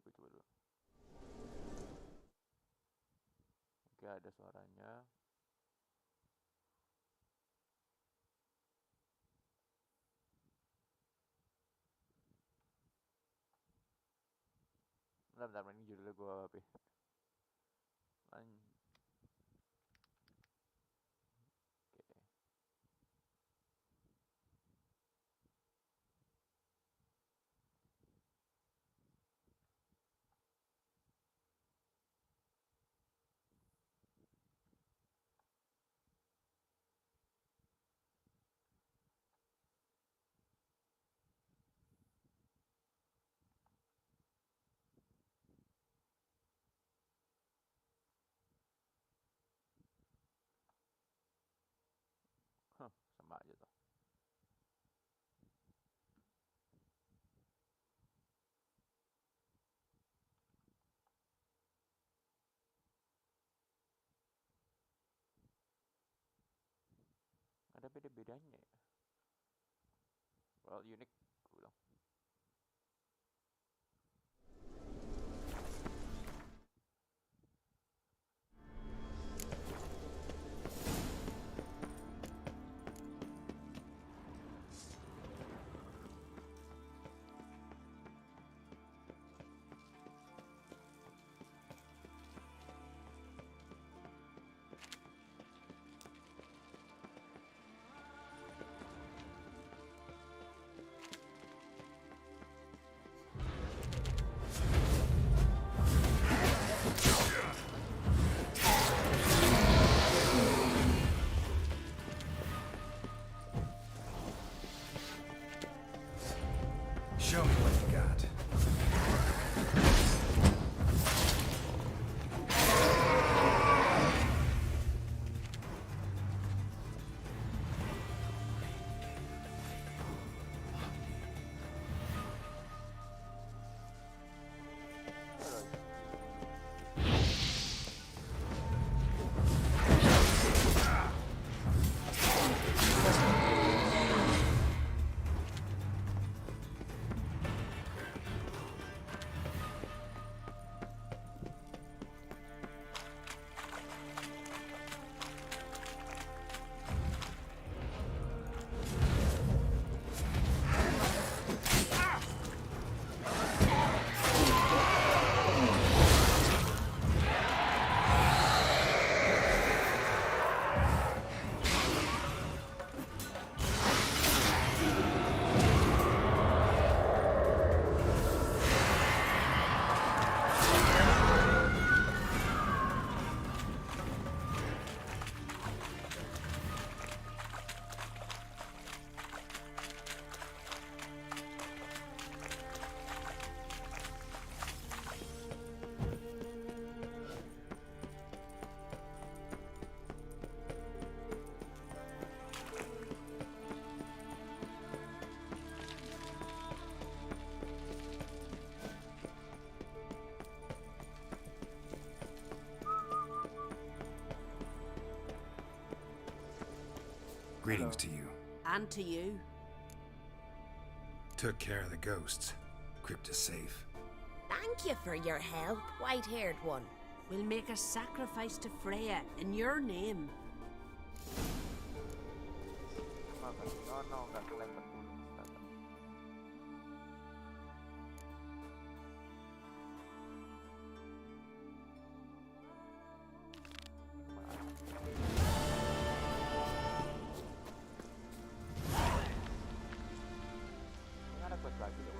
gue coba dulu. Oke, ada suaranya. Bentar, ini judulnya gue apa ya? Oke. Sama aja tuh. Ada beda-bedanya ya. Well, unik gue bilang. Show me what you got. Greetings to you. And to you. Took care of the ghosts. Crypt is safe. Thank you for your help, white-haired one. We'll make a sacrifice to Freya in your name. No, nggak kelempar dulu. Ini ada quest lagi loh.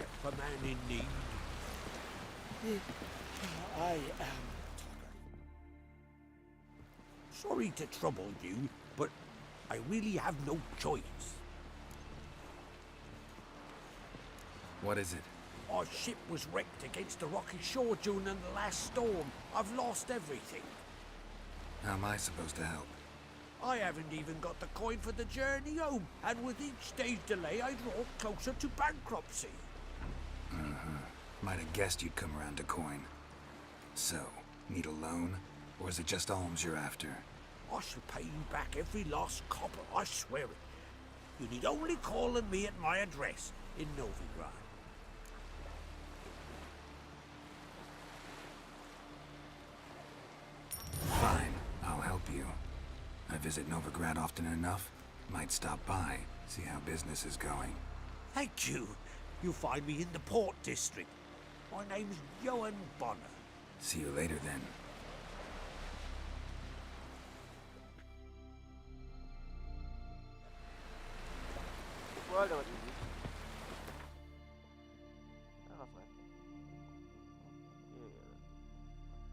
help a man in need? I am sorry to trouble you, but I really have no choice. What is it? Our ship was wrecked against a rocky shore during the last storm. I've lost everything. How am I supposed to help? I haven't even got the coin for the journey home, and with each day's delay, I draw closer to bankruptcy. Might have guessed you'd come around to coin. So, need a loan? Or is it just alms you're after? I shall pay you back every last copper, I swear it. You need only call on me at my address in Novigrad. Fine, I'll help you. I visit Novigrad often enough. Might stop by, see how business is going. Thank you. You'll find me in the Port District. My name's Johan Bonner. See you later then. Gua lewat ini. Langsung ya. Iya.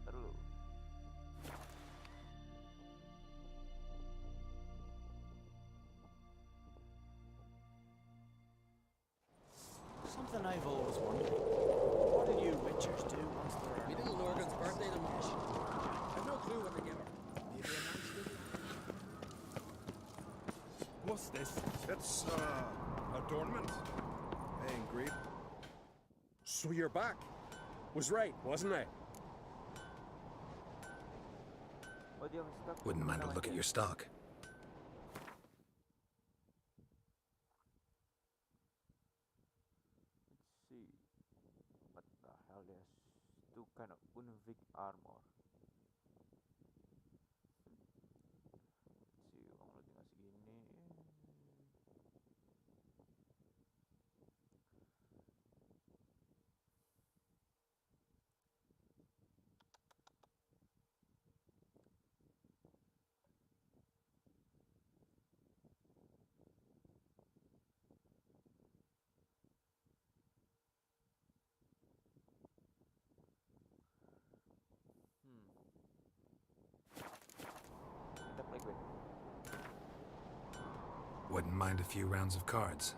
Ntar dulu. Something I've always wondered. What do you witchers do once they're... We little Lorgan's birthday to Marsh. I've no clue what to give her. Maybe a nice little... What's this? It's, adornment. Hey, great. So you're back. Was right, wasn't I? Oh, dia stuck. Wouldn't mind a look at your stock. Let's see. What the hell? There's two kind of Unvik armor. Let's see, uang lu tinggal segini. Kita play gue. Wouldn't mind a few rounds of cards.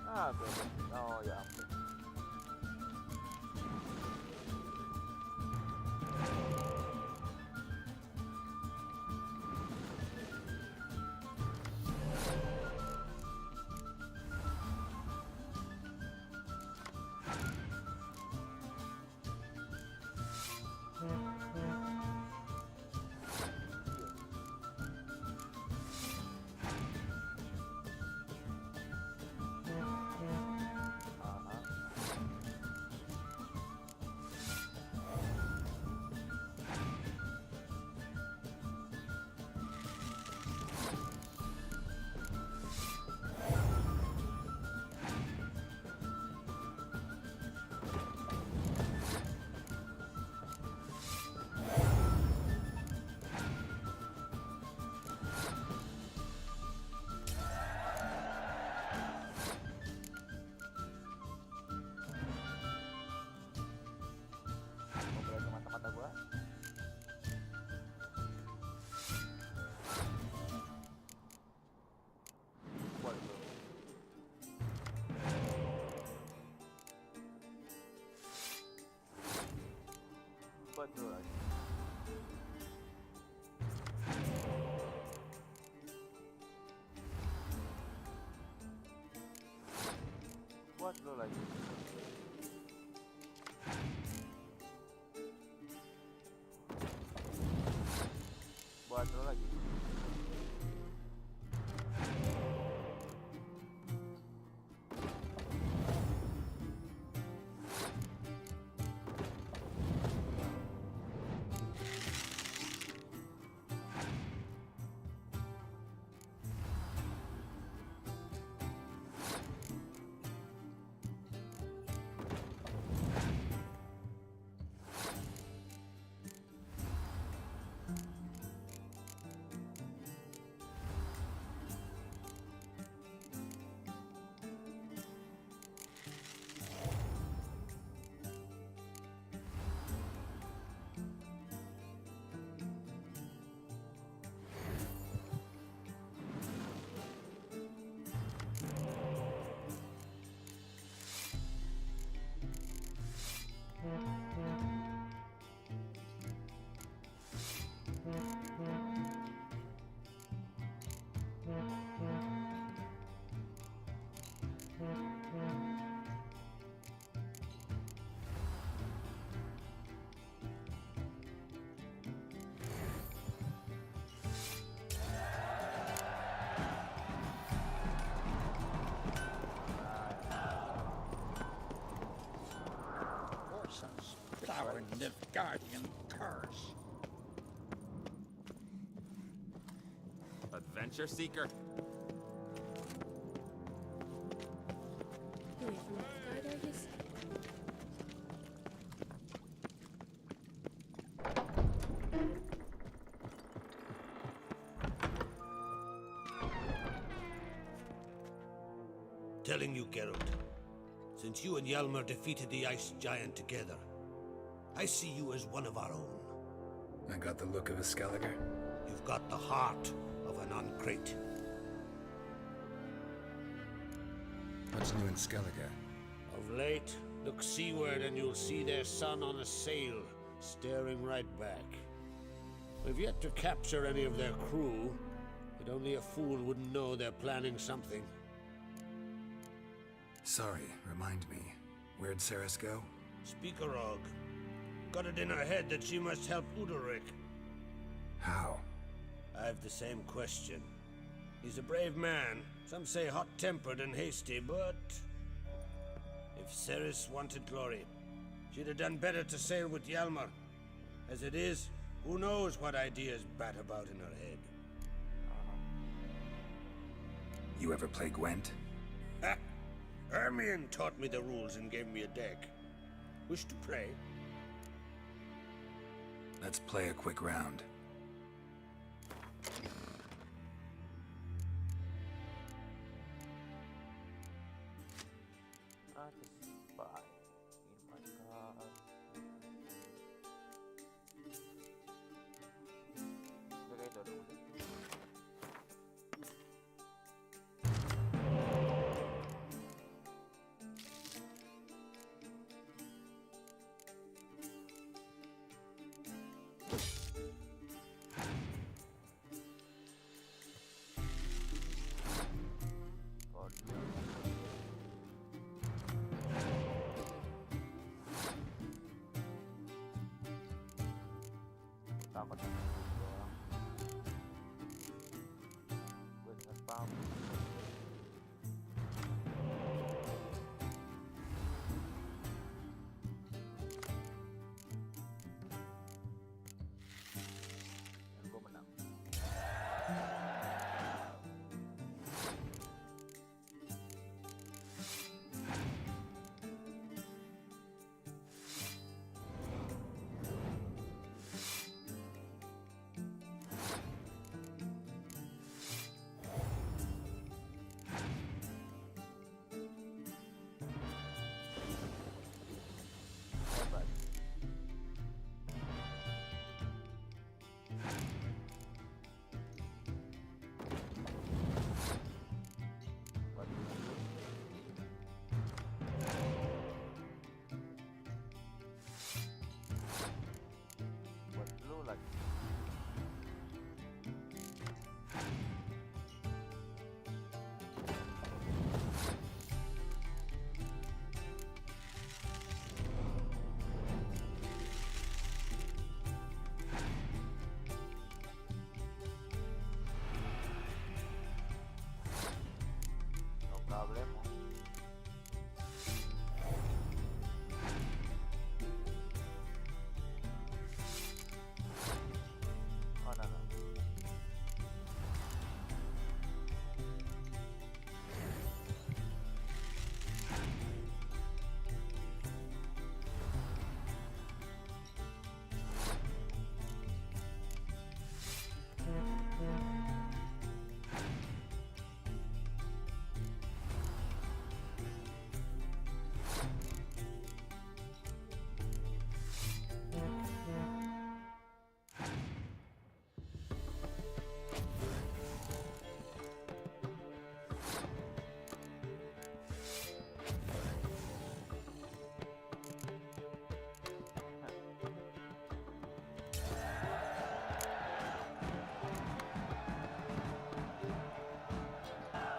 Ah, oke. Oh ya ampun. Ngobrol sama mata-mata gua. Boleh bro. Buat bro lagi. Buat bro lagi. Buat bro lagi. Horses plowing the guardian curse. Adventure seeker. Away from Oxford, are you? Telling you, Geralt, since you and Hjalmar defeated the ice giant together, I see you as one of our own. I got the look of a Skelliger. You've got the heart of an Uncrate. What's new in Skelliger? Of late, look seaward and you'll see their sun on a sail, staring right back. We've yet to capture any of their crew, but only a fool wouldn't know they're planning something. Sorry, remind me. Where'd Ceres go? Speakerog. Got it in her head that she must help Udalric. How? I've the same question. He's a brave man, some say hot-tempered and hasty, but... if Ceres wanted glory, she'd have done better to sail with Hjalmar. As it is, who knows what ideas bat about in her head. You ever play Gwent? Ha! Hermione taught me the rules and gave me a deck. Wish to play? Let's play a quick round. Not a spy in my car. Jaga itu dulu. Takut sama orang. Gue nggak paham. Dan gue menang. Hebat. Buat lu lagi. No problemo. Oh, no, no.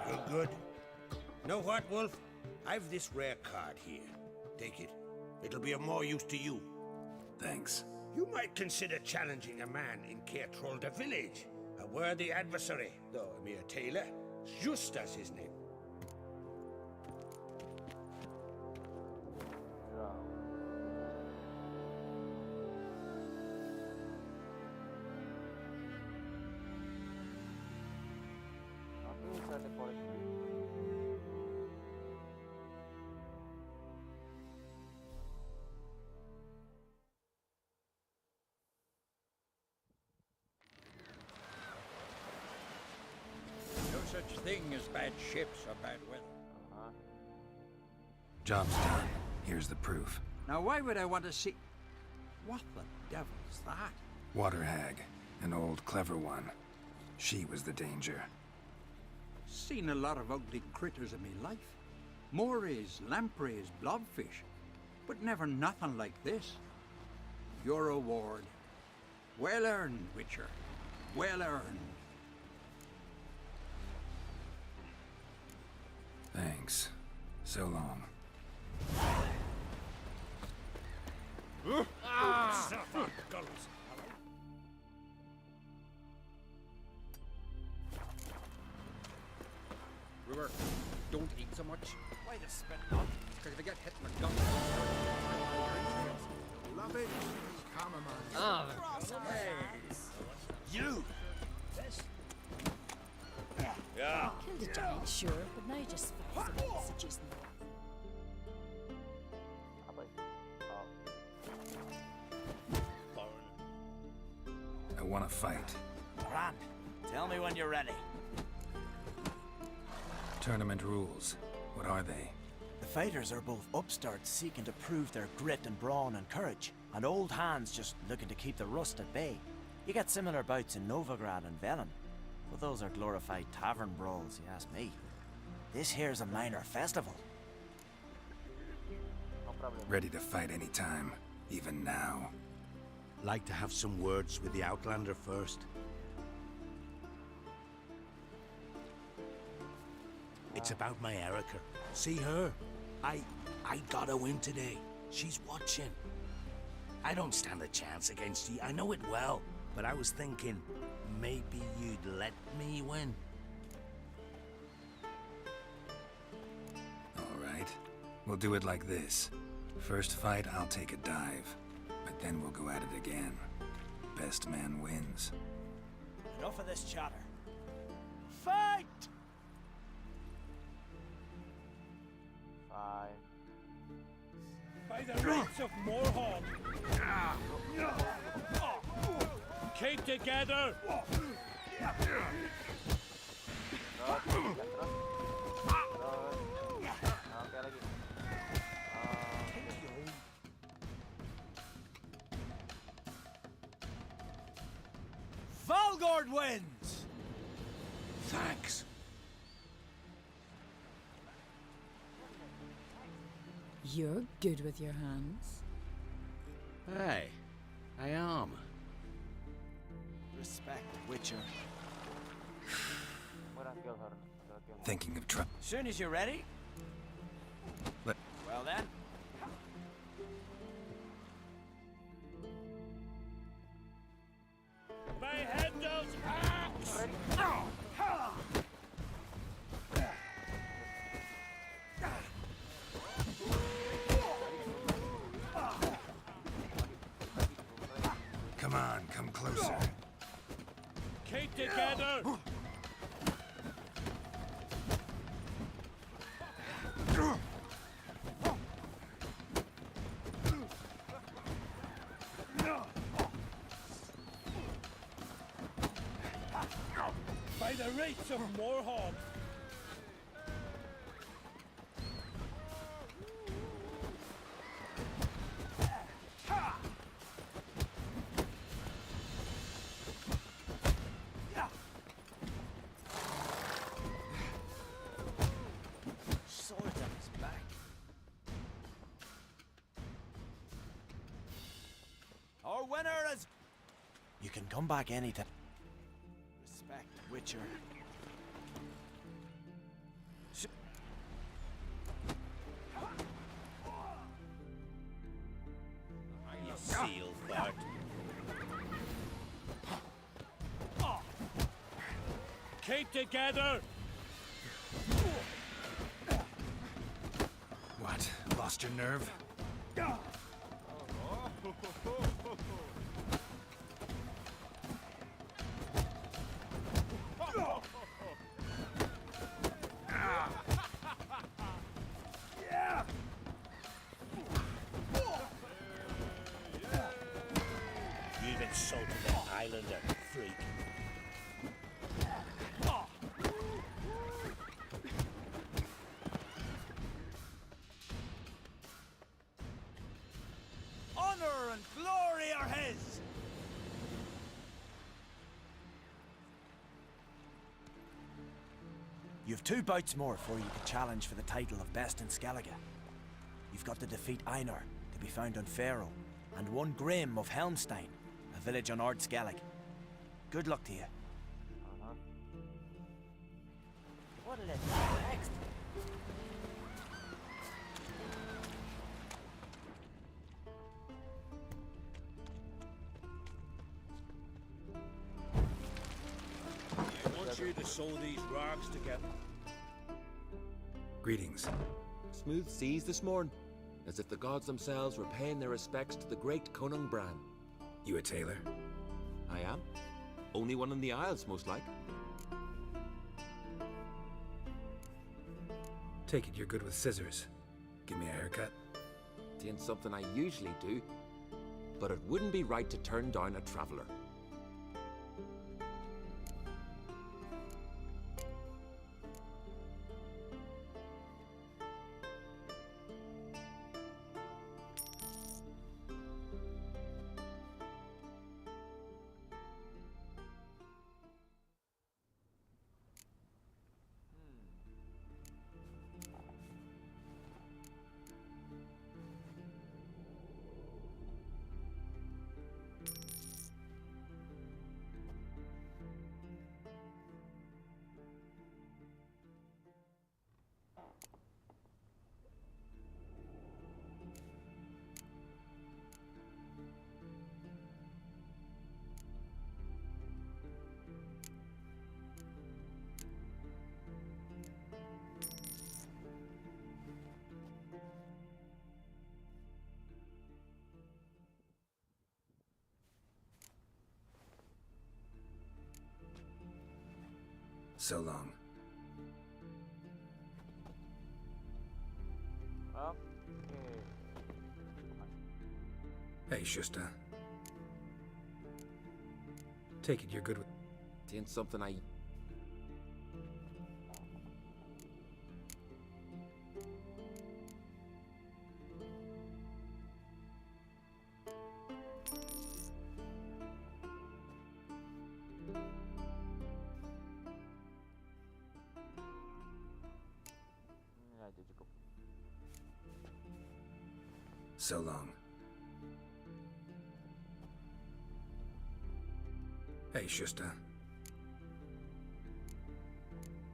You're good. Know what, Wolf? I've this rare card here. Take it. It'll be of more use to you. Thanks. You might consider challenging a man in Caertrolda village. A worthy adversary, though a mere tailor. Justas his name. Tapi bisa dekorasi. No such thing as bad ships or bad weather. Job's done. Here's the proof. Now, why would I want to see... What the devil's that? Water hag. An old, clever one. She was the danger. Seen a lot of ugly critters in me life. Morays, lampreys, blobfish. But never nothing like this. Your reward. Well earned, Witcher. Well earned. Thanks. So long. Brewer, don't eat so much. Why the spit up? Because if I get hit in the gut. Love it. Come on. You! Killed a giant, sure, but now just fights the messages. Apa itu? Oh. I want to fight. Grant, tell me when you're ready. Tournament rules. What are they? The fighters are both upstarts seeking to prove their grit and brawn and courage, and old hands just looking to keep the rust at bay. You get similar bouts in Novigrad and Velen, but those are glorified tavern brawls, you ask me. This here's a minor festival. No problem. Ready to fight anytime. Even now. Like to have some words with the Outlander first? It's about my Erica. See her? I gotta win today. She's watching. I don't stand a chance against you. I know it well. But I was thinking, maybe you'd let me win. All right. We'll do it like this. First fight, I'll take a dive. But then we'll go at it again. Best man wins. Enough of this chatter. Fight! Fine. By the rights of Morhaug! Keep together! Oke lagi. Valgord wins! Thanks. You're good with your hands. Hey, I am. Respect, Witcher. Murah kill her. Thinking of try. Soon as you're ready. Let- Well then. Behead those hacks! Come on, come closer. Keep together! By the rights of Morhaug! Sword on his back. Our winner is... You can come back anytime. Respect, Witcher. Keep together! What? Lost your nerve? You've insulted an islander, freak. Honor and glory are his! You've 2 bouts more before you can challenge for the title of Best in Skellige. You've got to defeat Einar, to be found on Faroe, and 1 Grim of Helmstein, a village on Ard Skellige. Good luck to you. What'll it be next? I want you to sew these rags together. Greetings. Smooth seas this morn, as if the gods themselves were paying their respects to the great Conung Bran. You a tailor? I am. Only one in the Isles, most like. Take it you're good with scissors. Give me a haircut. Ain't something I usually do, but it wouldn't be right to turn down a traveller. So long. Hey, Shusta. Take it you're good with... Ain't something I... So long. Hey, Shusta.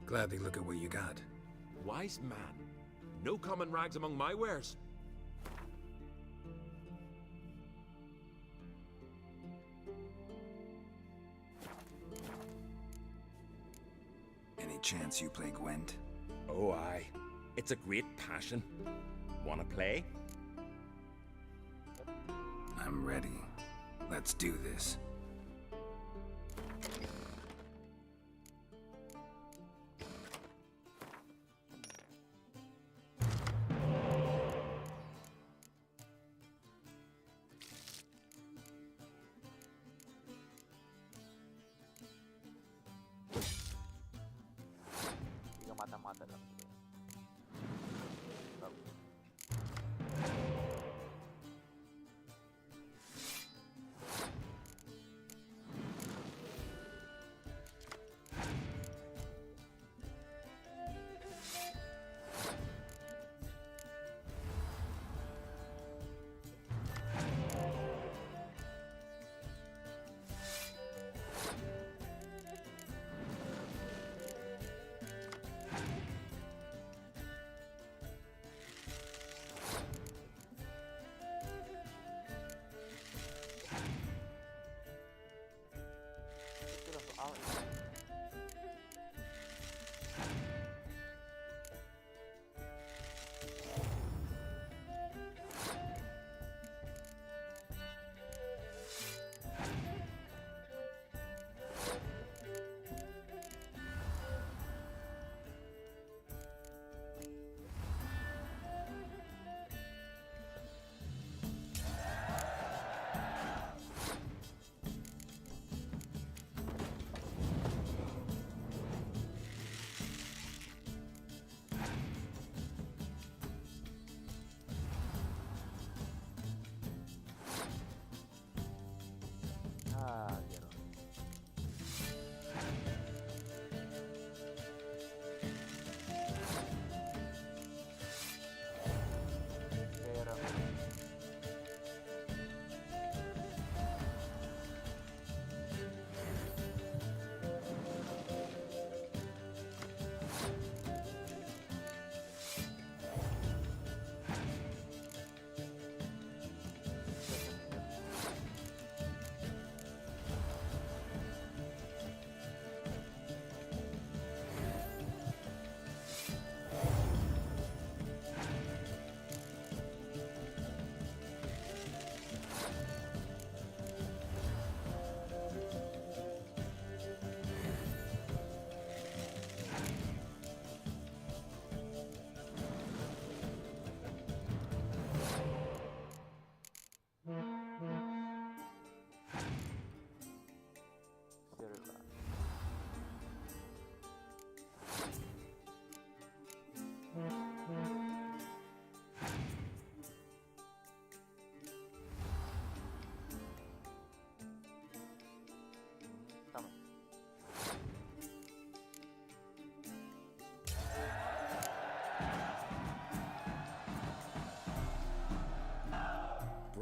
Gladly look at what you got. Wise man. No common rags among my wares. Any chance you play Gwent? Oh, aye. It's a great passion. Wanna play? I'm ready. Let's do this. Mata-mata lang sila.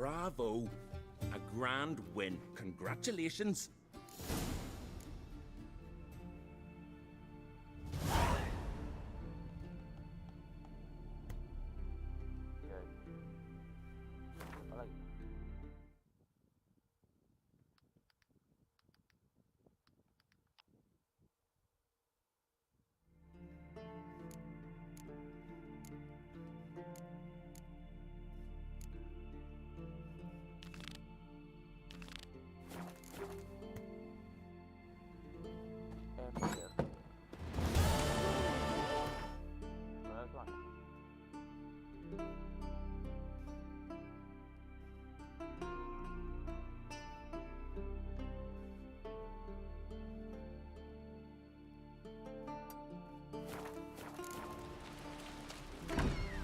Bravo. A grand win. Congratulations. Apa lagi? Empire. Mana tuan?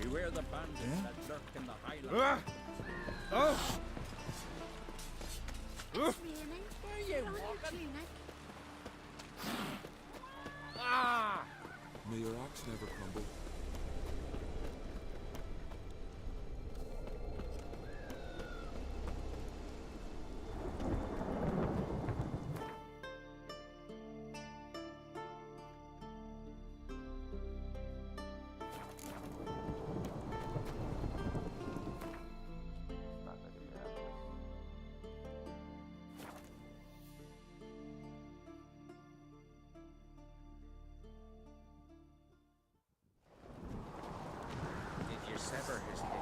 Beware the bandits that lurk in the highlands. It's raining. Put on your tunic. May your axe never crumble. Tak ada dia. Did you sever his head?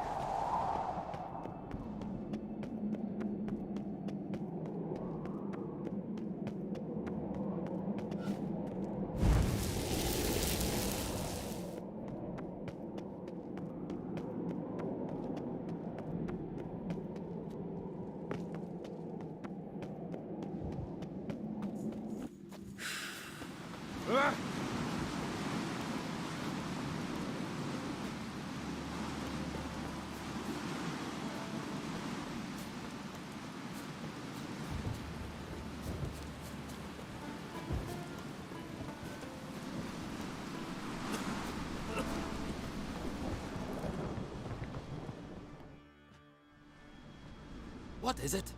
What is it?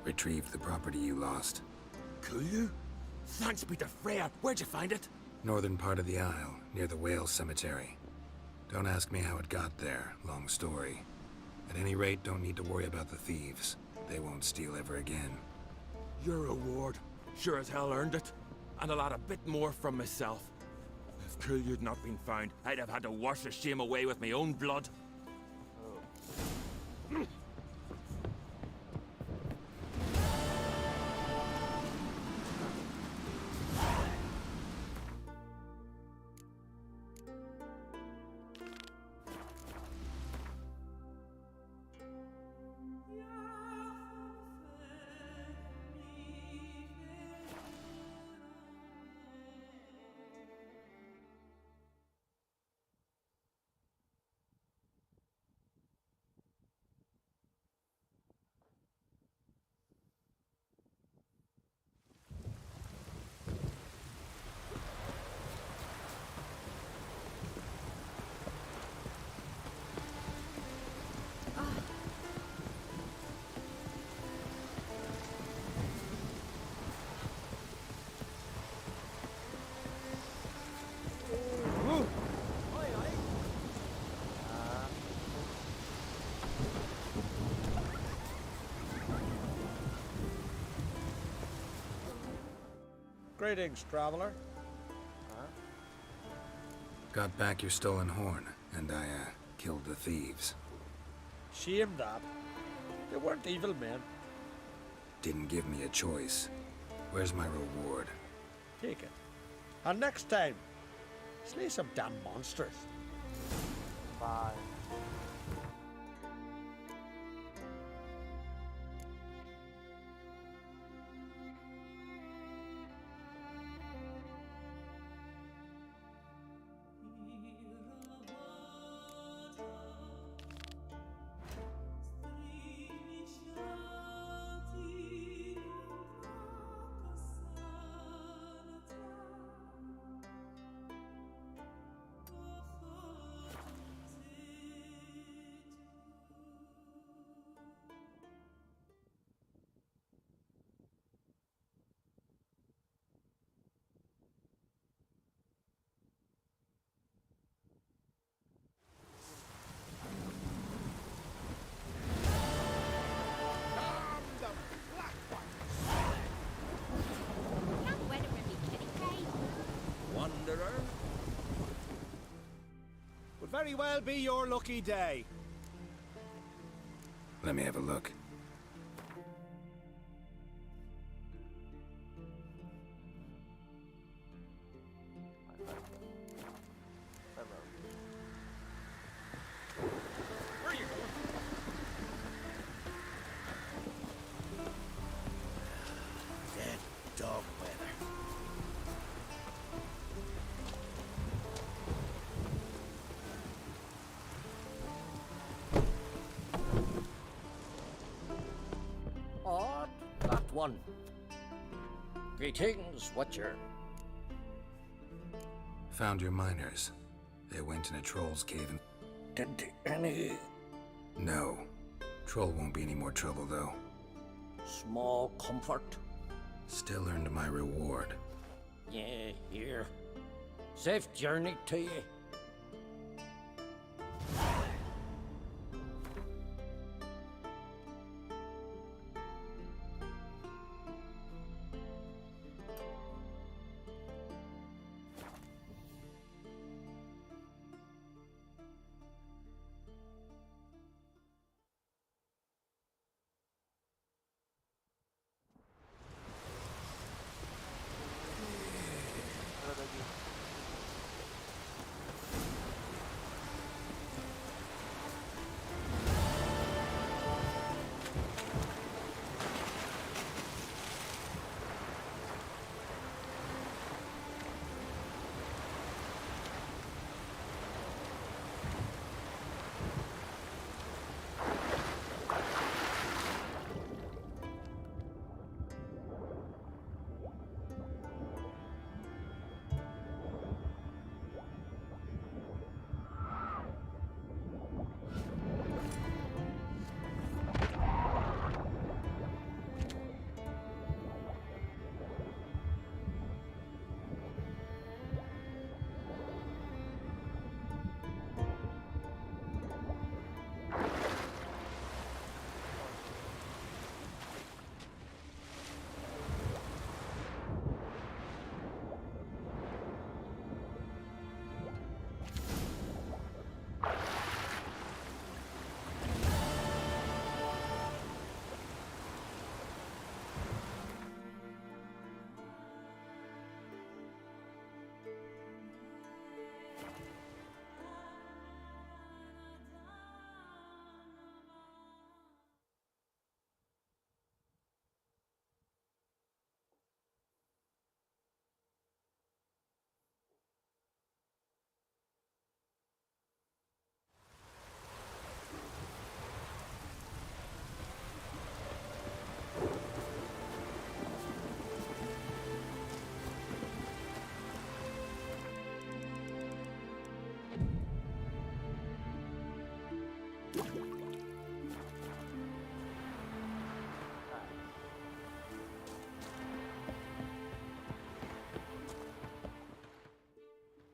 Retrieve the property you lost. Kulu? Thanks be to Freya. Where'd you find it? Northern part of the Isle, near the whale cemetery. Don't ask me how it got there, long story. At any rate, don't need to worry about the thieves. They won't steal ever again. Your reward. Sure as hell earned it. And I'll add a bit more from myself. If Kulu'd not been found, I'd have had to wash the shame away with my own blood. Greetings, traveler. Got back your stolen horn, and I, killed the thieves. Shame that. They weren't evil men. Didn't give me a choice. Where's my reward? Take it. And next time, slay some damn monsters. Bye. Could very well be your lucky day. Let me have a look. Where are you going? Dead dog weather. Odd, that one. Greetings, Watcher. Found your miners. They went in a troll's cave and... Did any No. Troll won't be any more trouble, though. small comfort? Still earned my reward. Yeah, here. Safe journey to you.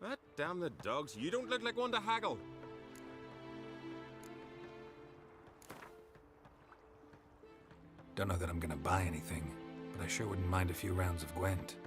Ah, damn the dogs. You don't look like one to haggle. Don't know that I'm gonna buy anything, but I sure wouldn't mind a few rounds of Gwent.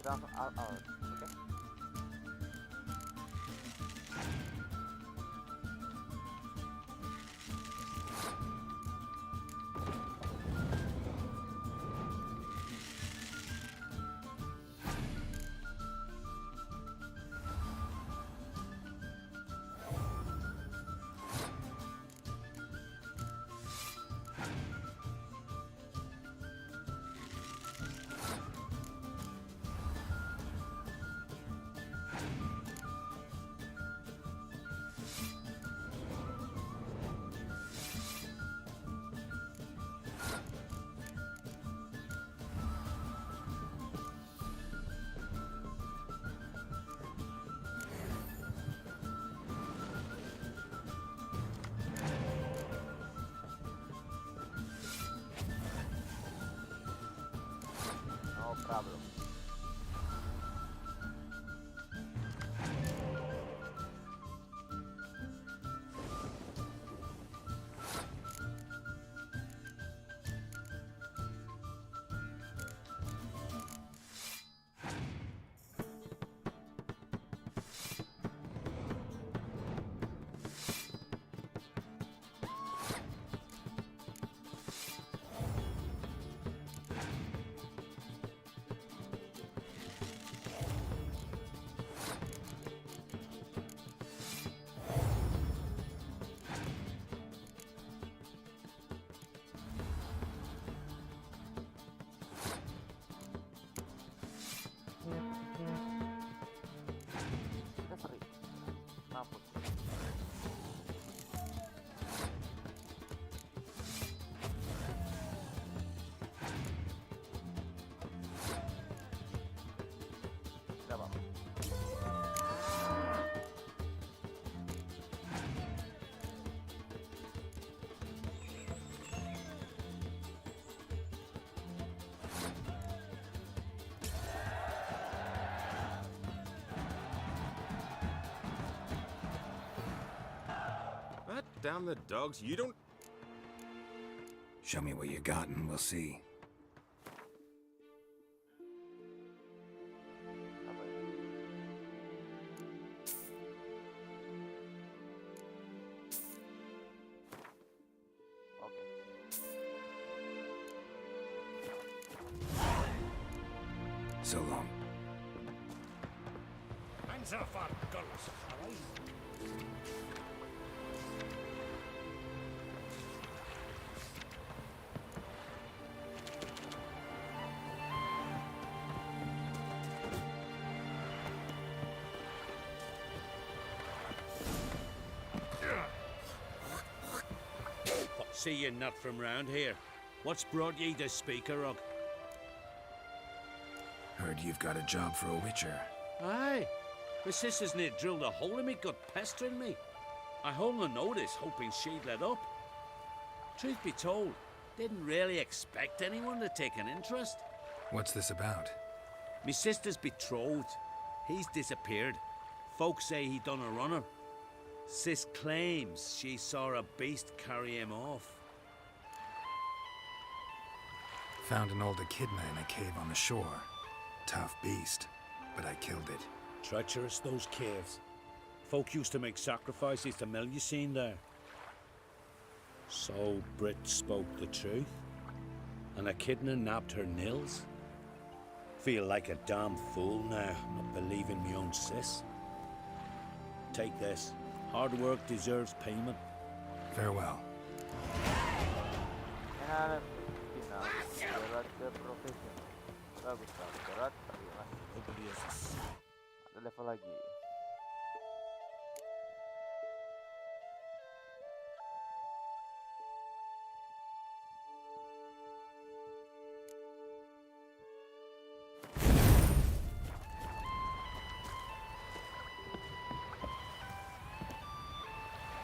kita langsung all out, oke? No problem. Kita sering mampus. Tidak apa-apa. Damn the dogs, you don't... Show me what you got and we'll see. Apa ya? Oke. So long. See you're not from round here. What's brought ye to Speakerog? Heard you've got a job for a witcher. Aye. My sister's near drilled a hole in me, got pestering me. I hung a notice, hoping she'd let up. Truth be told, didn't really expect anyone to take an interest. What's this about? Me sister's betrothed. He's disappeared. Folks say he done a runner. Sis claims she saw a beast carry him off. Found an old echidna in a cave on the shore. Tough beast, but I killed it. Treacherous, those caves. Folk used to make sacrifices to mill you seen there. So Brit spoke the truth? An echidna nabbed her nils? Feel like a damn fool now, not believing me own sis. Take this. Hard work deserves payment. Farewell. Enak final berat ke profesional. Bagus banget, berat terima. Ada level lagi.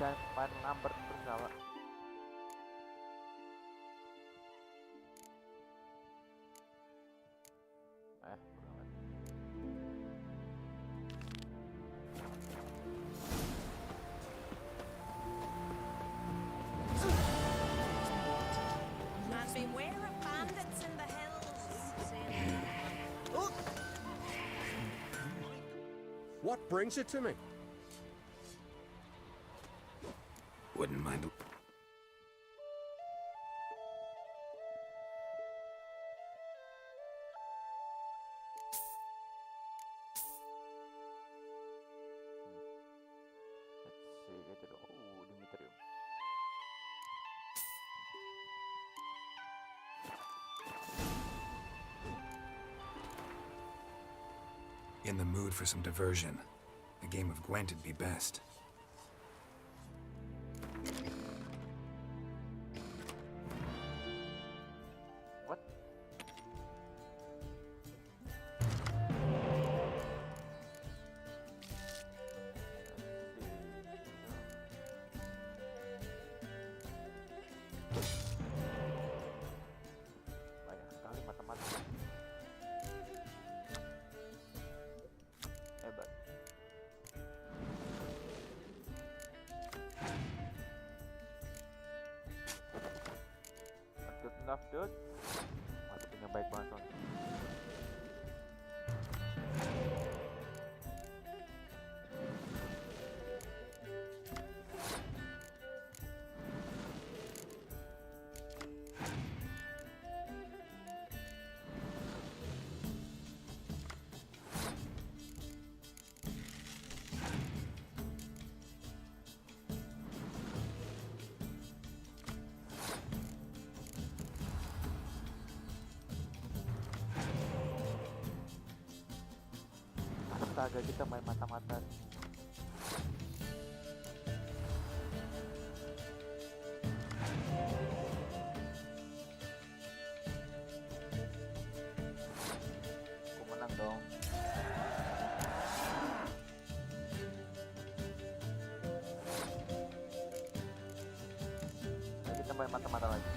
Dan pan number bersama. And beware of bandits in the hills. What brings it to me? Wouldn't mind. Let's see, gitu dong. Dimitrium. In the mood for some diversion. A game of Gwent'd be best. What? Banyak sekali matematika. Hebat. Not good enough, dude. Marketingnya baik banget, Son. Astaga, kita main mata-mata. Aku menang dong. Ayo kita main mata-mata lagi.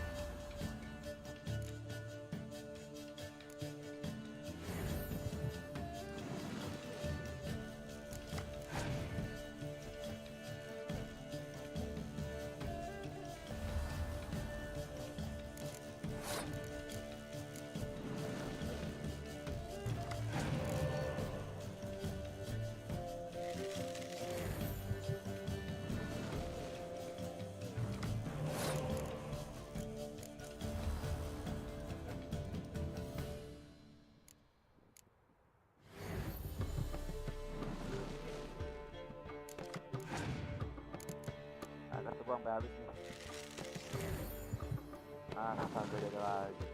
Agak terbang sampai habis nih. Astaga, ada lagi.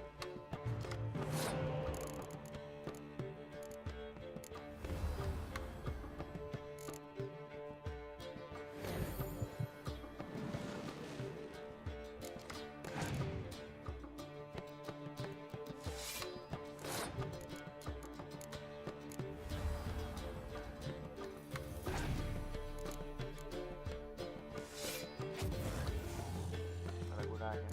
Ada gunanya.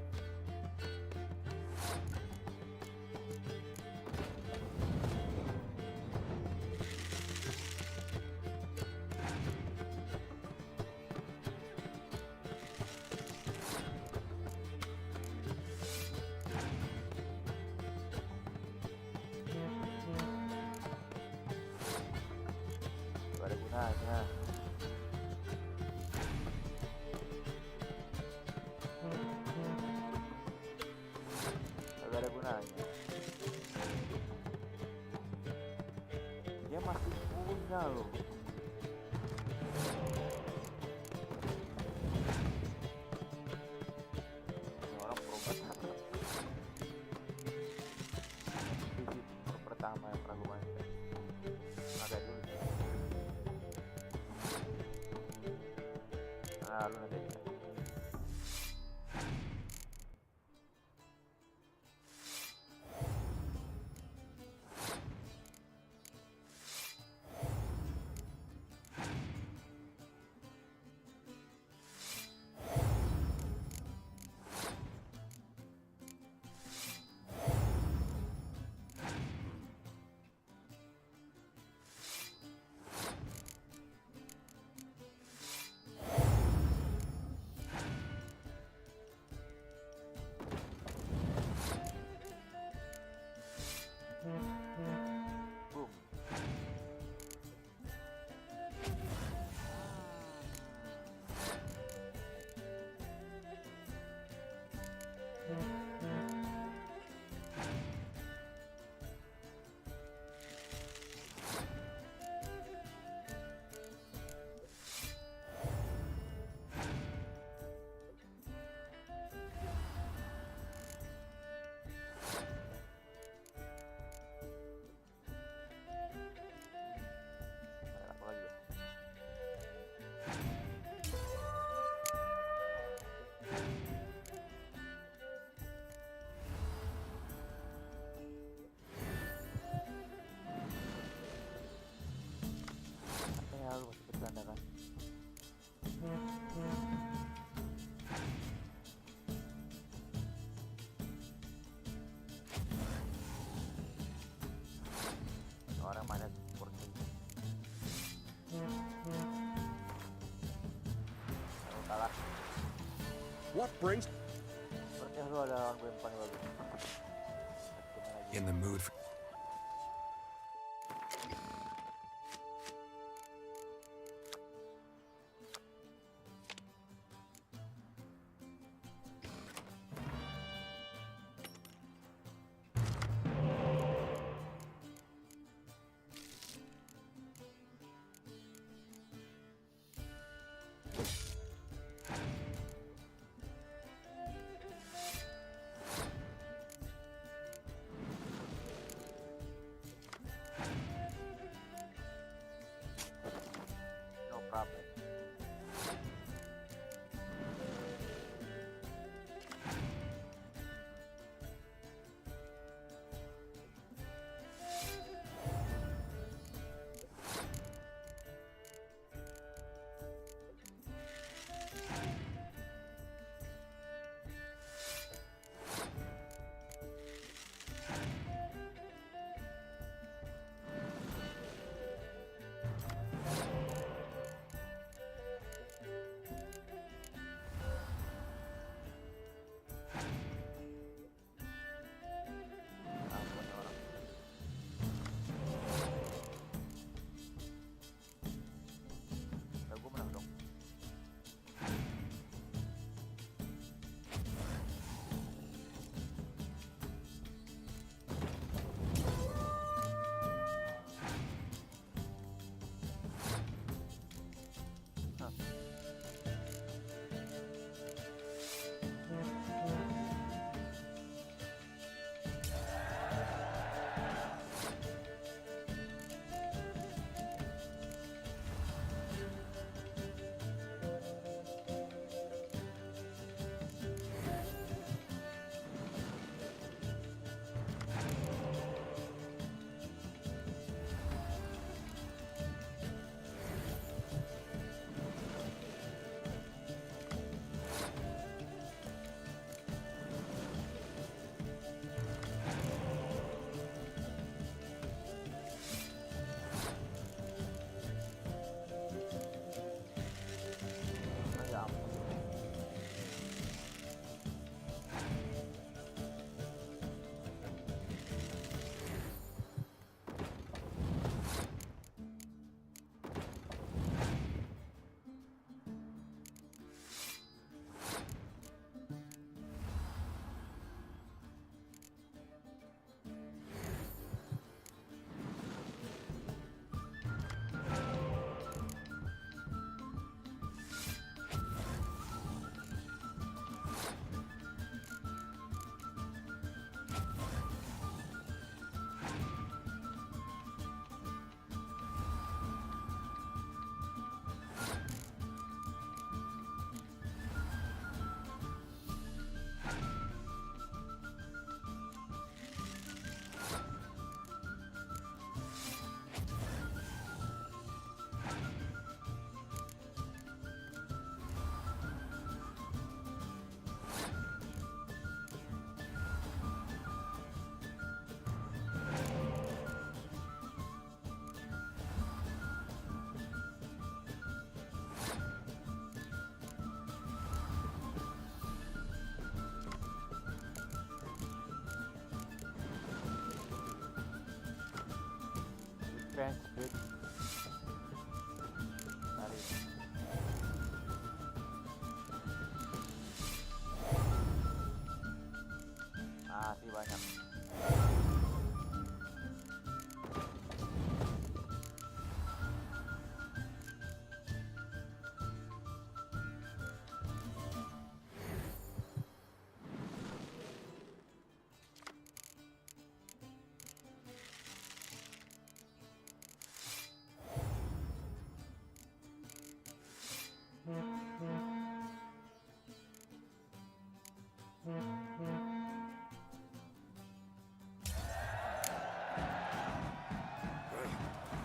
Gak ada gunanya. Gak ada gunanya. Dia masih punya loh. Ini orang pro banget. Visit pertama yang pernah gue main. Agak dulu. Nah, lu nanti. what brings... Sepertinya lu ada lawan gue yang paling bagus. Gimana lagi? In the mood for... No problem. Ampun orang. Gue menang dong. Hah. Ya ampun. Defense, bitch. Mari. Masih banyak.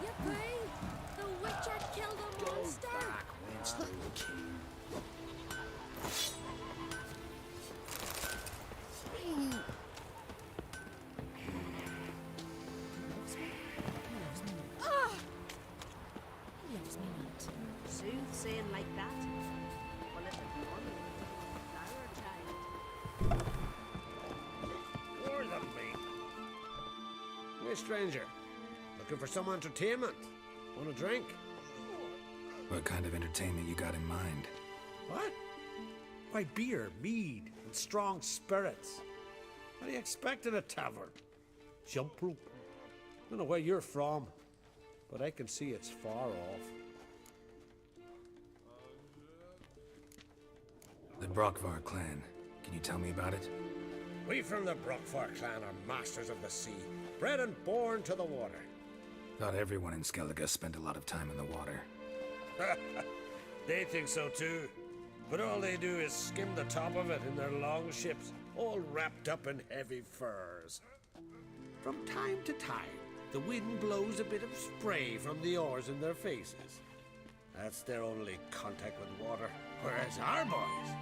Yippee! The Witcher killed a monster! Ah! He loves me not. Soothsaying like that? Well, if it's funny, tired. Hey, stranger. Looking for some entertainment? Want a drink? What kind of entertainment you got in mind? What? Why, beer, mead, and strong spirits. What do you expect in a tavern? Jump rope. Don't know where you're from, but I can see it's far off. The Brockvar clan. Can you tell me about it? We from the Brockvar clan are masters of the sea, bred and born to the water. Thought everyone in Skellige spent a lot of time in the water. They think so too, but all they do is skim the top of it in their long ships, all wrapped up in heavy furs. From time to time, the wind blows a bit of spray from the oars in their faces. That's their only contact with water. Whereas our boys,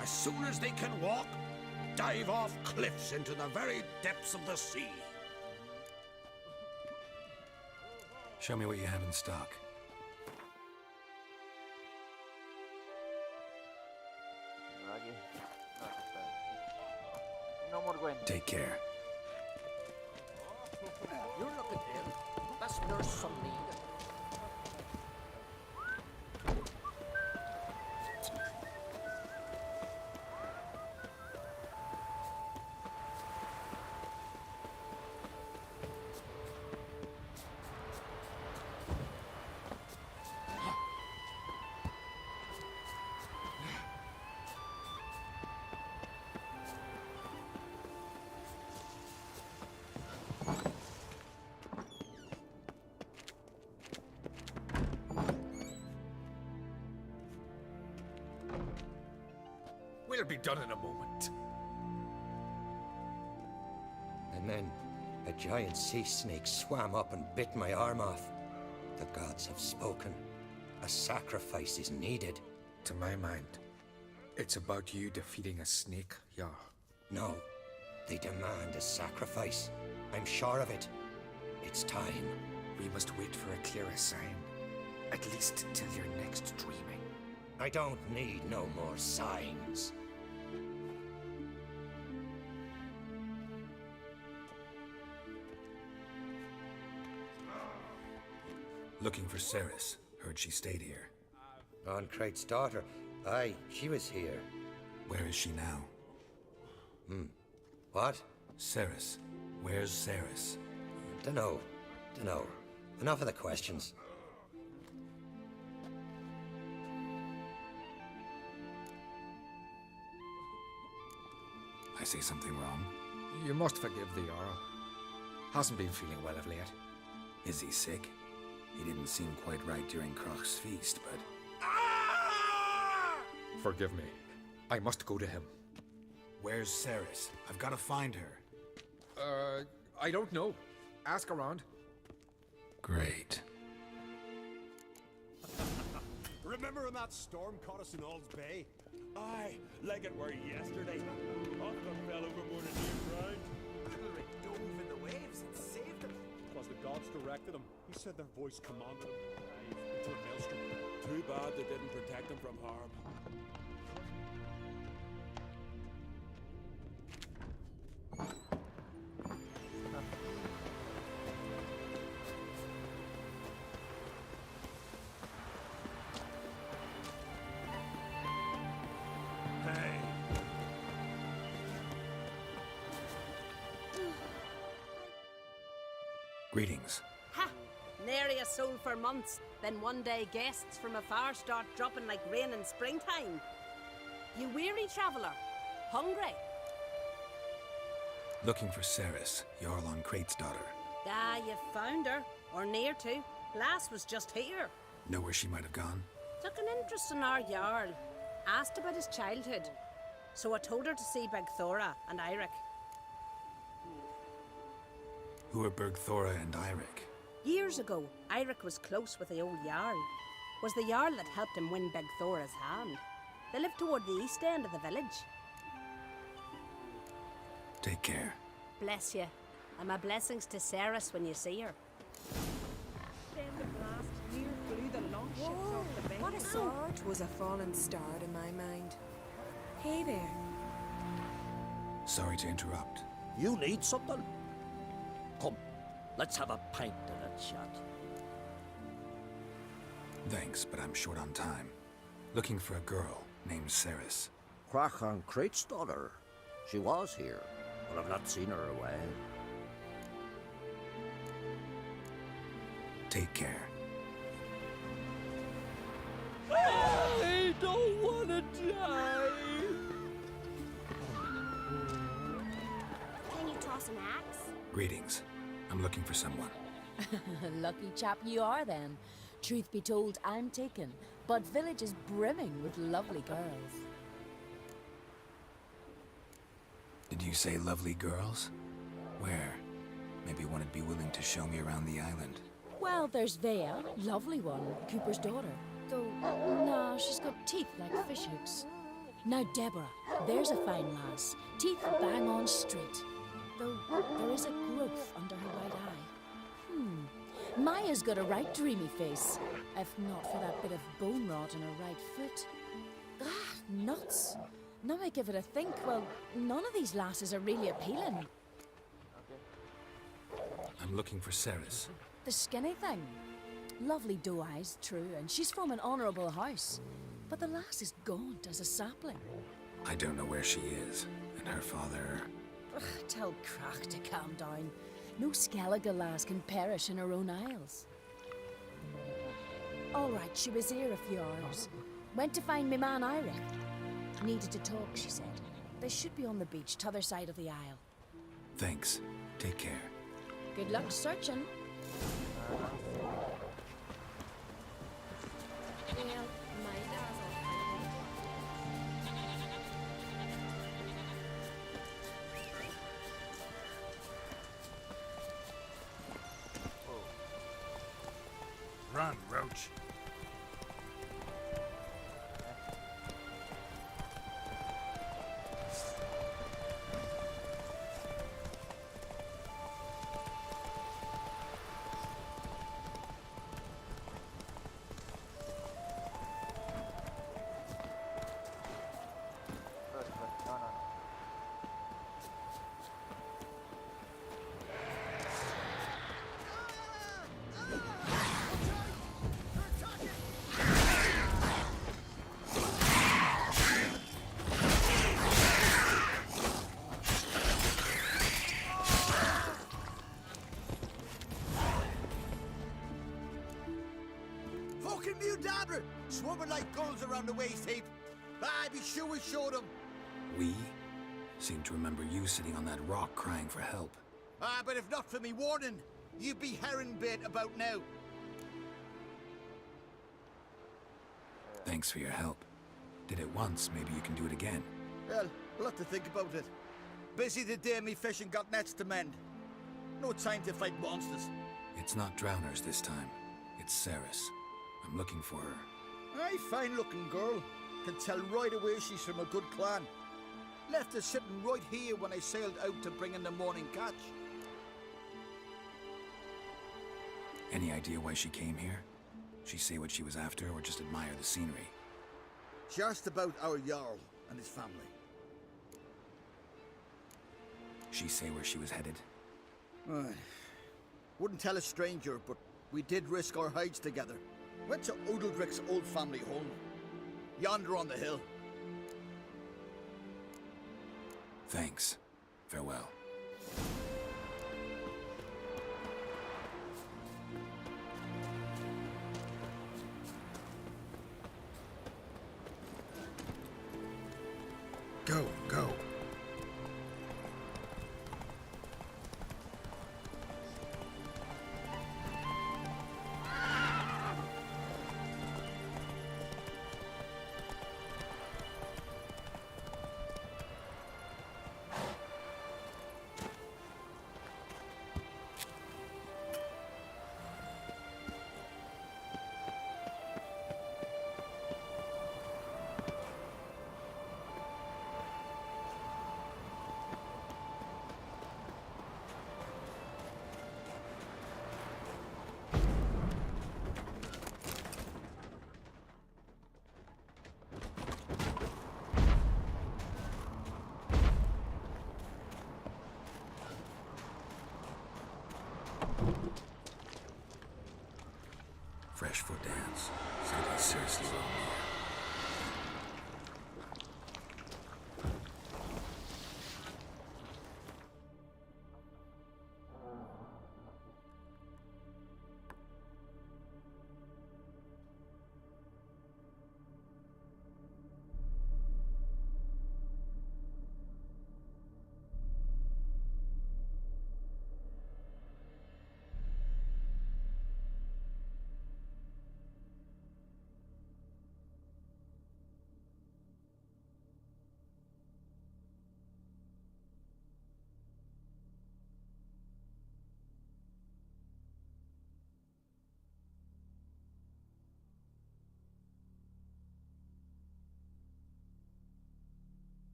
as soon as they can walk, dive off cliffs into the very depths of the sea. Show me what you have in stock. Lagi. Nomor gue. Take care. You look at him. That's nurse some need. We'll be done in a moment. And then a giant sea snake swam up and bit my arm off. The gods have spoken. A sacrifice is needed. To my mind, it's about you defeating a snake, yeah. No, they demand a sacrifice. I'm sure of it. It's time. We must wait for a clearer sign. At least till your next dreaming. I don't need no more signs. Looking for Ceres. Heard she stayed here. Oncrate's daughter. Aye, she was here. Where is she now? What? Ceres. Where's Ceres? Dunno. Enough of the questions. I say something wrong? You must forgive the Jarl. Hasn't been feeling well of late. Is he sick? He didn't seem quite right during Krach's feast, but... Forgive me. I must go to him. Where's Ceres? I've got to find her. I don't know. Ask around. Great. Remember when that storm caught us in Ald's Bay? Aye, like it were yesterday. Often fell overboard and near drowned. Ulrich dove in the waves and saved them. 'Twas the gods directed him. He said their voice commanded him. Into a maelstrom. Too bad they didn't protect him from harm. Greetings. Ha! Nary a soul for months. Then one day guests from afar start dropping like rain in springtime. You weary traveller? Hungry? Looking for Ceres, Jarl Oncrate's daughter. Ah, you've found her. Or near to. Lass was just here. Know where she might have gone? Took an interest in our Jarl. Asked about his childhood. So I told her to see Bergthora and Eirik. Who are Bergthora and Eirik? Years ago, Eirik was close with the old Jarl. Was the Jarl that helped him win Bergthora's hand. They live toward the east end of the village. Take care. Bless you. And my blessings to Ceres when you see her. Then the blast near blew the longships off the bay. What a sword was a fallen star in my mind. Hey there. Sorry to interrupt. You need something? Come, Let's have a pint and a chat. Thanks, but I'm short on time. Looking for a girl named Ceres. Crachan Crate's daughter. She was here, but I've not seen her a while. Take care. I don't want to die! Can you toss an axe? Greetings. I'm looking for someone. Lucky chap you are then. Truth be told, I'm taken, but village is brimming with lovely girls. Did you say lovely girls? Where? Maybe one would be willing to show me around the island. Well, there's Vea, lovely one, Cooper's daughter. Though, nah, she's got teeth like fish hooks. Now Deborah, there's a fine lass, teeth bang on straight. Though there is a growth under her right eye. Maya's got a right dreamy face, if not for that bit of bone rot in her right foot. Ah, nuts. Now I give it a think, well, none of these lasses are really appealing. I'm looking for Ceres. The skinny thing. Lovely doe eyes, true, and she's from an honourable house. But the lass is gaunt as a sapling. I don't know where she is, and her father... Ugh, tell Crach to calm down. No Skellige lass can perish in her own isles. All right, she was here a few hours. Went to find me man Iric. Needed to talk, she said. They should be on the beach, t'other side of the isle. Thanks. Take care. Good luck searching. Run, Roach. Fucking Mudabra! Swarming like gulls around the waist heap. I be sure we showed them. We? Seem to remember you sitting on that rock crying for help. But if not for me warning, you'd be herring bait about now. Thanks for your help. Did it once, maybe you can do it again. Well, we'll have to think about it. Busy the day me fishing got nets to mend. No time to fight monsters. It's not drowners this time. It's Ceres. I'm looking for her. Aye, fine-looking girl. Can tell right away she's from a good clan. Left her sitting right here when I sailed out to bring in the morning catch. Any idea why she came here? She say what she was after or just admire the scenery? She asked about our Jarl and his family. She say where she was headed? Wouldn't tell a stranger, but we did risk our hides together. Went to Odeldrick's old family home. Yonder on the hill. Thanks. Farewell. Go, go. Fresh foot dance. Something seriously wrong here.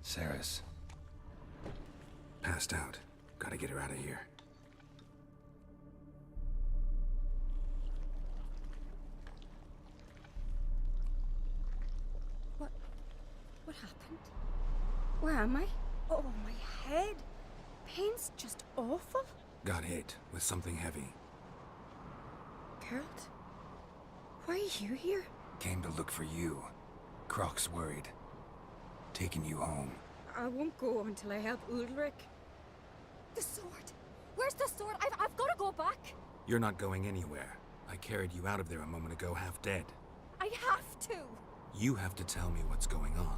Saris. Passed out. Gotta get her out of here. What happened? Where am I? Oh, my head. Pain's just awful. Got hit with something heavy. Geralt? Why are you here? Came to look for you. Croc's worried. Taking you home. I won't go until I help Ulrich. The sword! Where's the sword? I've got to go back! You're not going anywhere. I carried you out of there a moment ago, half dead. I have to! You have to tell me what's going on.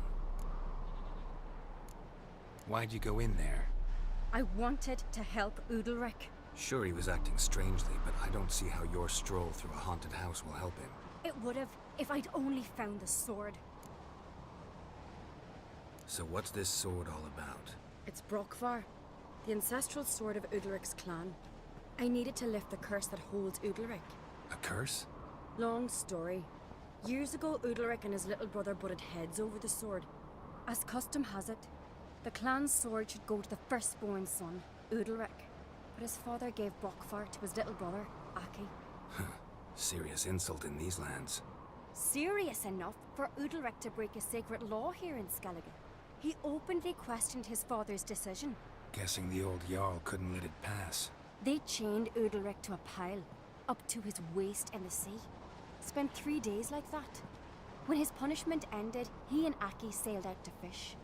Why'd you go in there? I wanted to help Ulrich. Sure, he was acting strangely, but I don't see how your stroll through a haunted house will help him. It would have if I'd only found the sword. So what's this sword all about? It's Brokvar, the ancestral sword of Udalric's clan. I needed to lift the curse that holds Udalric. A curse? Long story. Years ago, Udalric and his little brother butted heads over the sword. As custom has it, the clan's sword should go to the firstborn son, Udalric. But his father gave Brokvar to his little brother, Aki. Serious insult in these lands. Serious enough for Udalric to break a sacred law here in Skellige. He openly questioned his father's decision. Guessing the old Jarl couldn't let it pass. They chained Udalric to a pile, up to his waist in the sea. Spent 3 days like that. When his punishment ended, he and Aki sailed out to fish.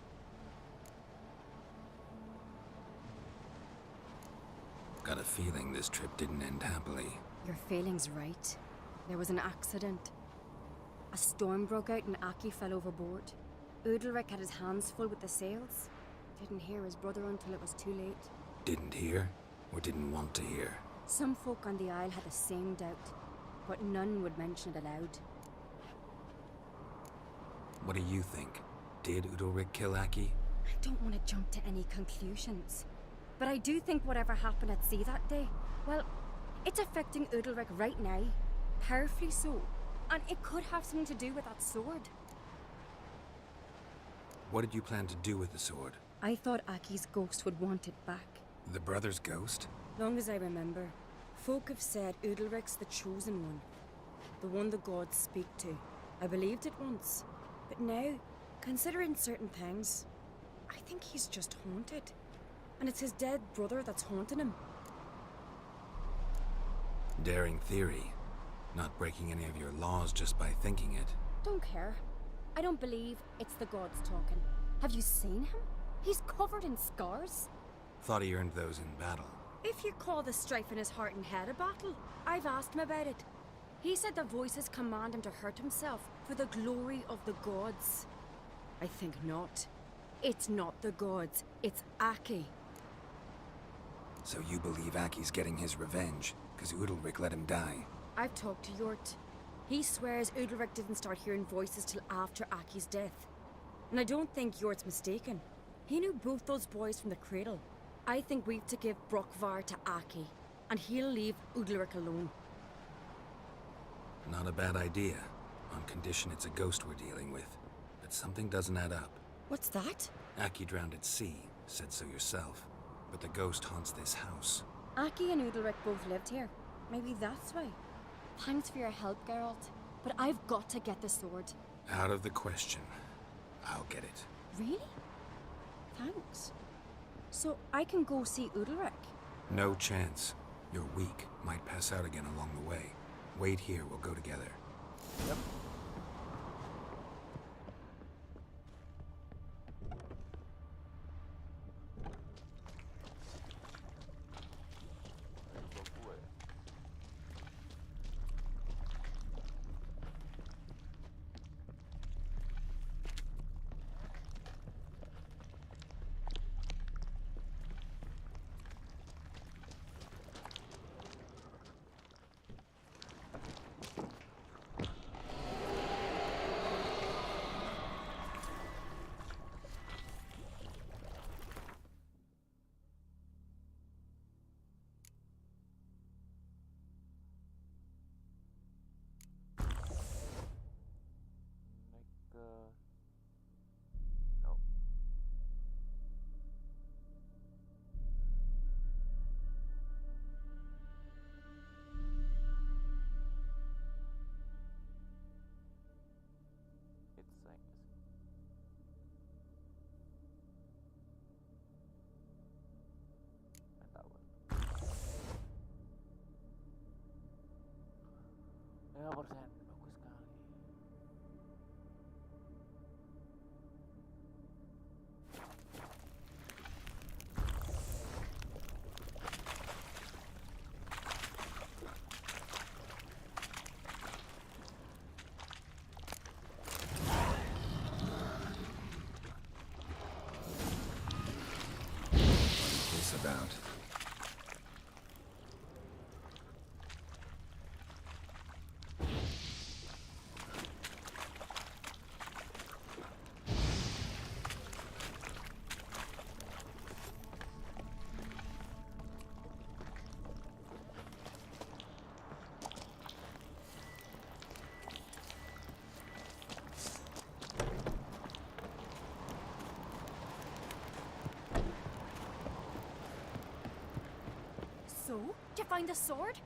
Got a feeling this trip didn't end happily. Your feeling's right. There was an accident. A storm broke out and Aki fell overboard. Udalric had his hands full with the sails. Didn't hear his brother until it was too late. Didn't hear? Or didn't want to hear? Some folk on the Isle had the same doubt, but none would mention it aloud. What do you think? Did Udalric kill Aki? I don't want to jump to any conclusions. But I do think whatever happened at sea that day, well, it's affecting Udalric right now. Powerfully so. And it could have something to do with that sword. What did you plan to do with the sword? I thought Aki's ghost would want it back. The brother's ghost? Long as I remember. Folk have said Udalric's the chosen one, the one the gods speak to. I believed it once, but now, considering certain things, I think he's just haunted. And it's his dead brother that's haunting him. Daring theory. Not breaking any of your laws just by thinking it. Don't care. I don't believe it's the gods talking. Have you seen him? He's covered in scars. Thought he earned those in battle. If you call the strife in his heart and head a battle, I've asked him about it. He said the voices command him to hurt himself for the glory of the gods. I think not. It's not the gods, it's Aki. So you believe Aki's getting his revenge, because Udalric let him die? I've talked to Yort. He swears Udalric didn't start hearing voices till after Aki's death. And I don't think Yort's mistaken. He knew both those boys from the cradle. I think we've to give Brokvar to Aki, and he'll leave Udalric alone. Not a bad idea, on condition it's a ghost we're dealing with. But something doesn't add up. What's that? Aki drowned at sea, said so yourself. But the ghost haunts this house. Aki and Udalric both lived here. Maybe that's why. Thanks for your help, Geralt. But I've got to get the sword. Out of the question. I'll get it. Really? Thanks. So I can go see Udalric? No chance. You're weak. Might pass out again along the way. Wait here, we'll go together. Yep. No. It's saying and that one. Ya persen bagus sekali. What's this about? So, did you find the sword?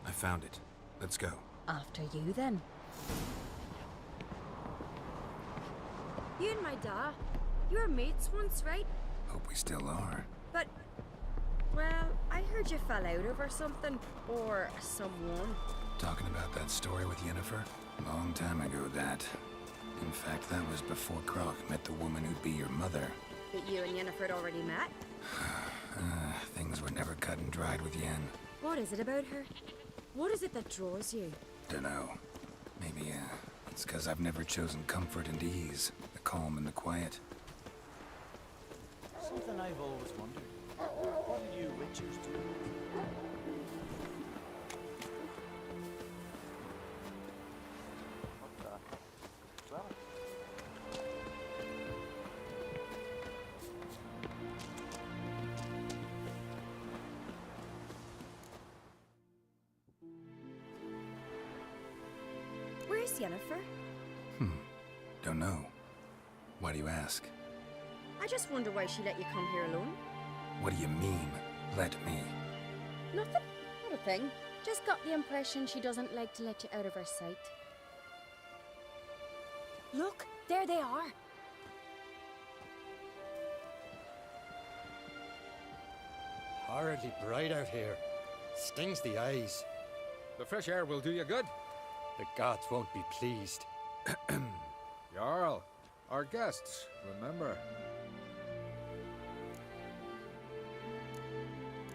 I found it. Let's go. After you, then. You and my da, you were mates once, right? Hope we still are. But, well, I heard you fell out over something, or someone. Talking about that story with Yennefer? Long time ago, that. In fact, that was before Croc met the woman who'd be your mother. But you and Yennefer had already met? Things were never cut and dried with Yen. What is it about her? What is it that draws you? Dunno. Maybe, it's 'cause I've never chosen comfort and ease. The calm and the quiet. Something I've always wondered. What did you witchers do? What the? Well. Where's Yennefer? Don't know. Why do you ask? I just wonder why she let you come here alone. What do you mean, let me? Nothing. Not a thing. Just got the impression she doesn't like to let you out of her sight. Look, there they are. Horridly bright out here. Stings the eyes. The fresh air will do you good. The gods won't be pleased. Jarl, our guests, remember.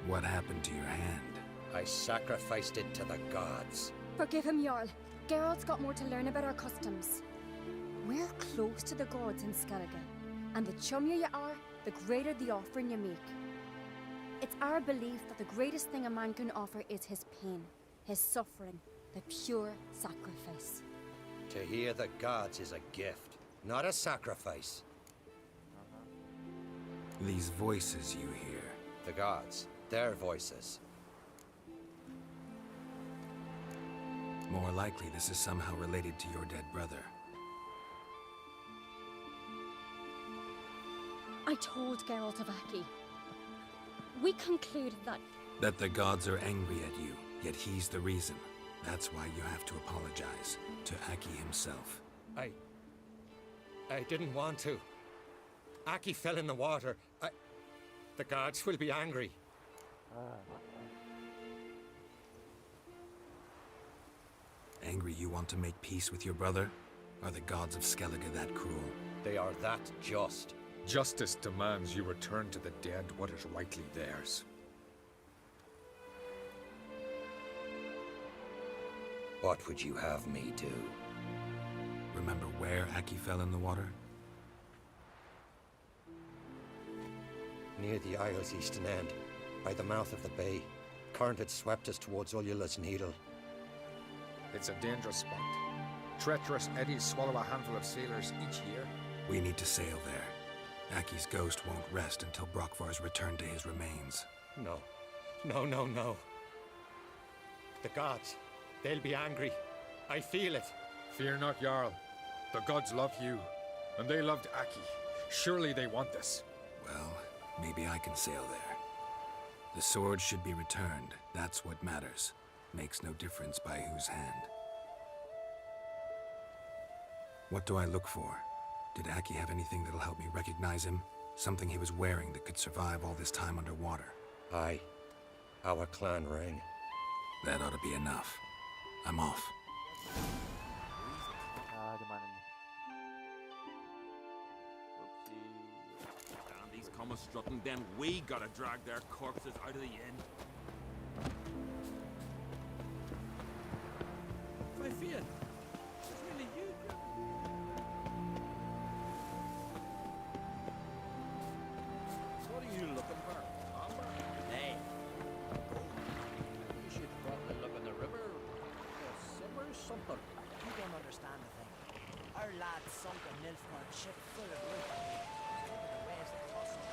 What happened to your hand? I sacrificed it to the gods. Forgive him, Jarl. Geralt's got more to learn about our customs. We're close to the gods in Skellige, and the chummier you are, the greater the offering you make. It's our belief that the greatest thing a man can offer is his pain, his suffering, the pure sacrifice. To hear the gods is a gift, not a sacrifice. These voices you hear. The gods, their voices. More likely this is somehow related to your dead brother. I told Geralt of Aki. We concluded that... That the gods are angry at you, yet he's the reason. That's why you have to apologize to Aki himself. I didn't want to. Aki fell in the water. The gods will be angry. Angry you want to make peace with your brother? Are the gods of Skellige that cruel? They are that just. Justice demands you return to the dead what is rightly theirs. What would you have me do? Remember where Aki fell in the water? Near the isle's eastern end, by the mouth of the bay. Current had swept us towards Ullula's Needle. It's a dangerous spot. Treacherous eddies swallow a handful of sailors each year. We need to sail there. Aki's ghost won't rest until Brokvar's returned to his remains. No. No. The gods, they'll be angry. I feel it. Fear not, Jarl. The gods love you, and they loved Aki. Surely they want this. Well, maybe I can sail there. The sword should be returned. That's what matters. Makes no difference by whose hand. What do I look for? Did Aki have anything that'll help me recognize him? Something he was wearing that could survive all this time underwater? Aye. Our clan ring. That ought to be enough. I'm off. Di mana nih? Damn, these come strutting, then we gotta drag their corpses out of the inn. My fear. It's really you. What are you looking for? Amber? Hey. You should probably look in the river. There's silver or something. You don't understand a thing. Our lad sunk a Nilfgaard ship full of loot. The waves that tossed him.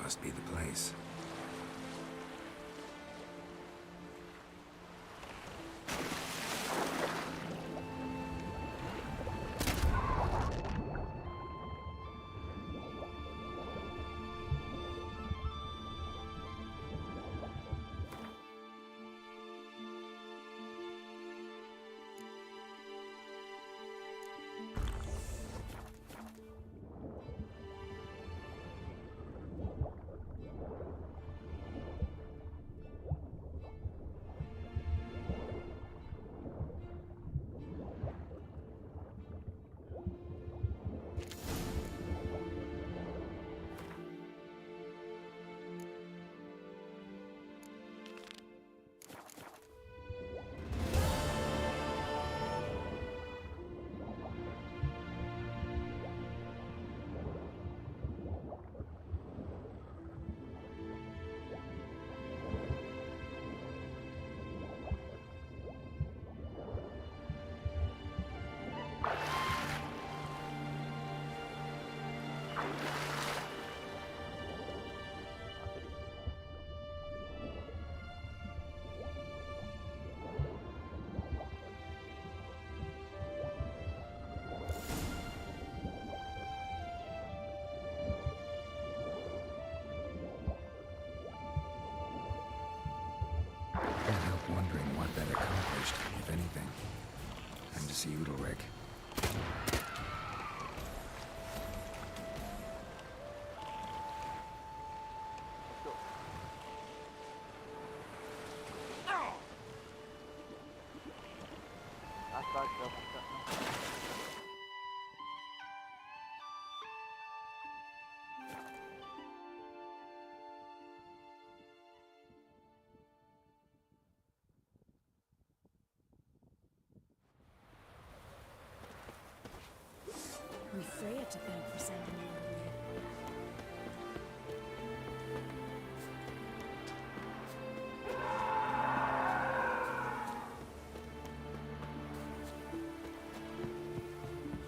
Must be the place. Can't help wondering what that accomplished, if anything. Time to see Udalric. Astaga, buka. We've Freya to thank for sending you away.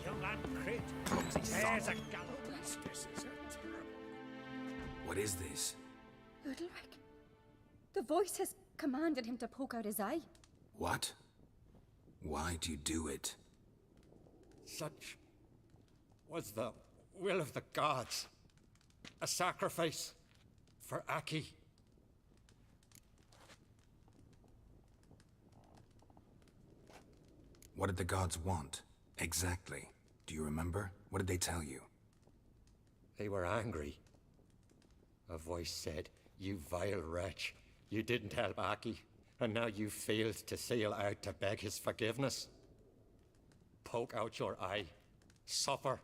Young Crit, there's a gallows. This is a terrible. What is this? Udalric. The voice has commanded him to poke out his eye. What? Why'd you do it? Such was the will of the gods. A sacrifice for Aki. What did the gods want? Exactly. Do you remember? What did they tell you? They were angry. A voice said, "You vile wretch, you didn't help Aki, and now you failed to sail out to beg his forgiveness. Poke out your eye, suffer,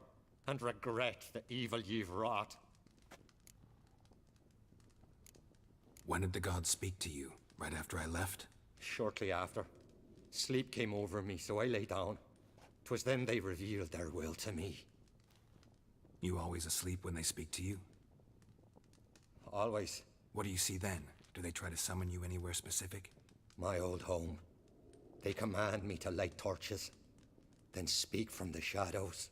and regret the evil you've wrought." When did the gods speak to you? Right after I left? Shortly after. Sleep came over me, so I lay down. 'Twas then they revealed their will to me. You always asleep when they speak to you? Always. What do you see then? Do they try to summon you anywhere specific? My old home. They command me to light torches, then speak from the shadows.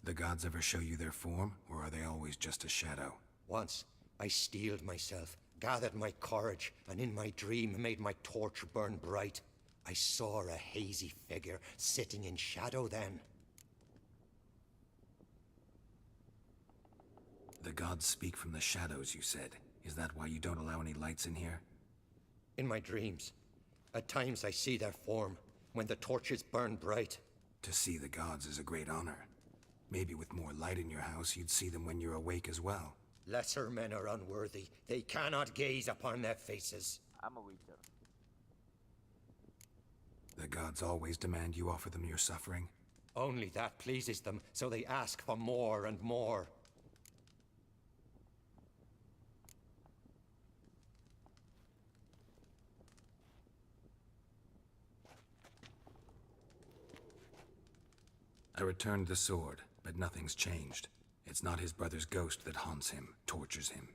The gods ever show you their form, or are they always just a shadow? Once, I steeled myself, gathered my courage, and in my dream made my torch burn bright. I saw a hazy figure sitting in shadow then. The gods speak from the shadows, you said. Is that why you don't allow any lights in here? In my dreams, at times I see their form, when the torches burn bright. To see the gods is a great honor. Maybe with more light in your house, you'd see them when you're awake as well. Lesser men are unworthy. They cannot gaze upon their faces. I'm a witcher. The gods always demand you offer them your suffering? Only that pleases them, so they ask for more and more. I returned the sword, but nothing's changed. It's not his brother's ghost that haunts him, tortures him.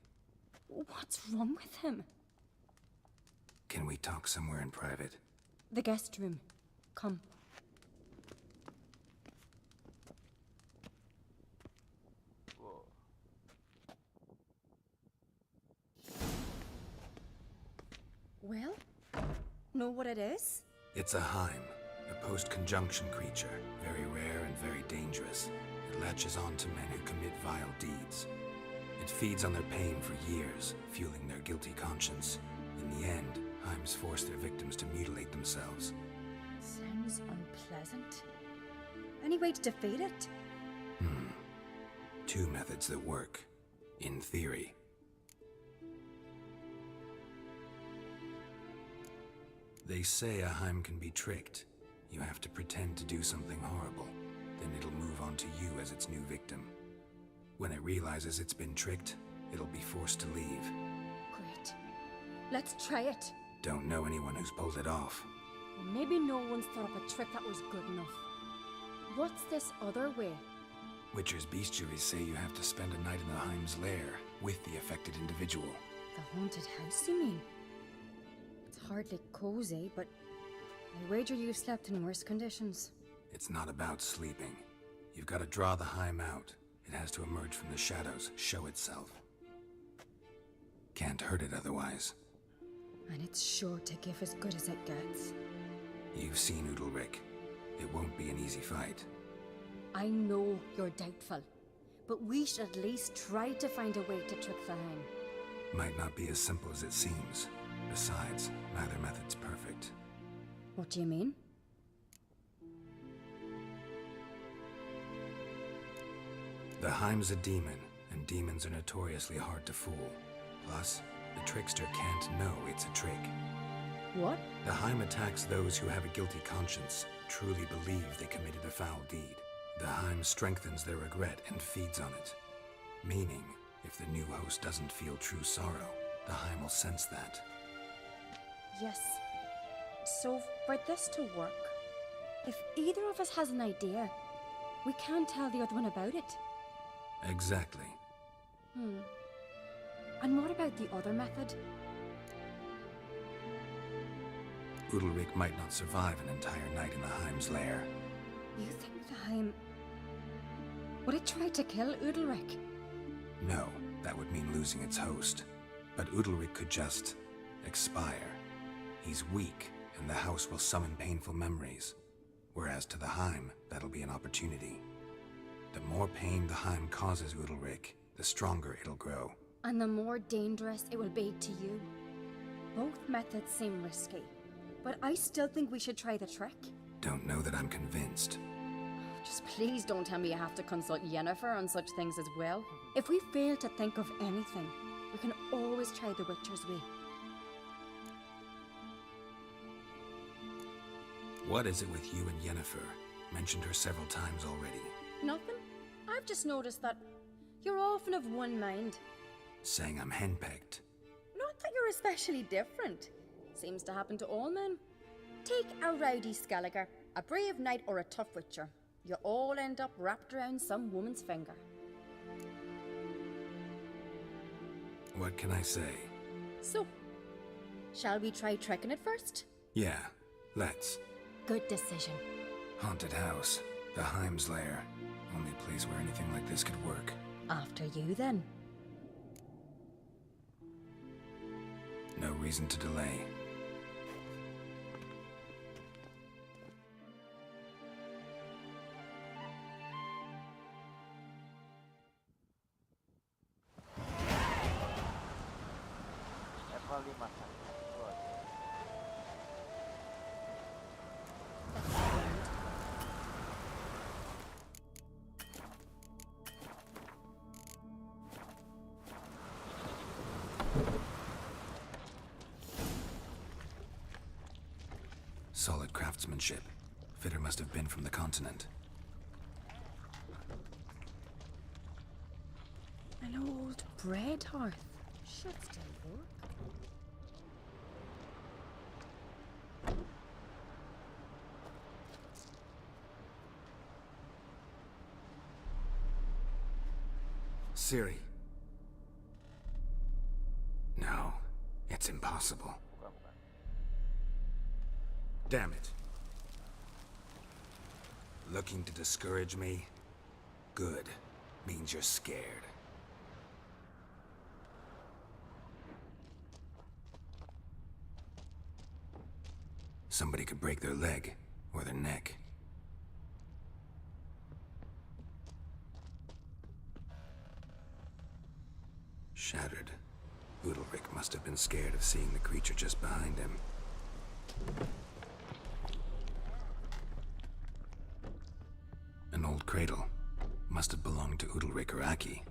What's wrong with him? Can we talk somewhere in private? The guest room. Come. Whoa. Well, know what it is? It's a Heim, a post-conjunction creature, very rare and very dangerous. It latches on to men who commit vile deeds. It feeds on their pain for years, fueling their guilty conscience. In the end, Heims force their victims to mutilate themselves. Sounds unpleasant. Any way to defeat it? Two methods that work, in theory. They say a Heim can be tricked. You have to pretend to do something horrible. Then it'll move on to you as its new victim. When it realizes it's been tricked, it'll be forced to leave. Great. Let's try it. Don't know anyone who's pulled it off. Well, maybe no one's thought of a trick that was good enough. What's this other way? Witcher's bestiaries say you have to spend a night in the Heim's lair with the affected individual. The haunted house, you mean? It's hardly cozy, but I wager you've slept in worse conditions. It's not about sleeping. You've got to draw the Heim out. It has to emerge from the shadows, show itself. Can't hurt it otherwise. And it's sure to give as good as it gets. You've seen Udalric. It won't be an easy fight. I know you're doubtful, but we should at least try to find a way to trick the Heim. Might not be as simple as it seems. Besides, neither method's perfect. What do you mean? The Heim's a demon, and demons are notoriously hard to fool. Plus, the trickster can't know it's a trick. What? The Heim attacks those who have a guilty conscience, truly believe they committed a foul deed. The Heim strengthens their regret and feeds on it. Meaning, if the new host doesn't feel true sorrow, the Heim will sense that. Yes. So, for this to work, if either of us has an idea, we can't tell the other one about it. Exactly. And what about the other method? Udalric might not survive an entire night in the Heim's lair. You think the Heim... would it try to kill Udalric? No, that would mean losing its host. But Udalric could just... expire. He's weak, and the house will summon painful memories. Whereas to the Heim, that'll be an opportunity. The more pain the Heim causes Udalric, the stronger it'll grow. And the more dangerous it will be to you. Both methods seem risky, but I still think we should try the trick. Don't know that I'm convinced. Just please don't tell me you have to consult Yennefer on such things as well. If we fail to think of anything, we can always try the Witcher's way. What is it with you and Yennefer? Mentioned her several times already. Nothing. I've just noticed that you're often of one mind. Saying I'm henpecked. Not that you're especially different. Seems to happen to all men. Take a rowdy Skelliger, a brave knight or a tough witcher. You all end up wrapped around some woman's finger. What can I say? So, shall we try tricking it first? Yeah, let's. Good decision. Haunted house. The Heim's lair. Only place where anything like this could work. After you, then. No reason to delay. Solid craftsmanship. Fitter must have been from the continent. An old bread hearth. Should still work. Ciri. No, it's impossible. Damn it. Looking to discourage me? Good. Means you're scared. Somebody could break their leg, or their neck. Shattered. Udalric must have been scared of seeing the creature just behind him. An old cradle. Must have belonged to Udalric or Aki.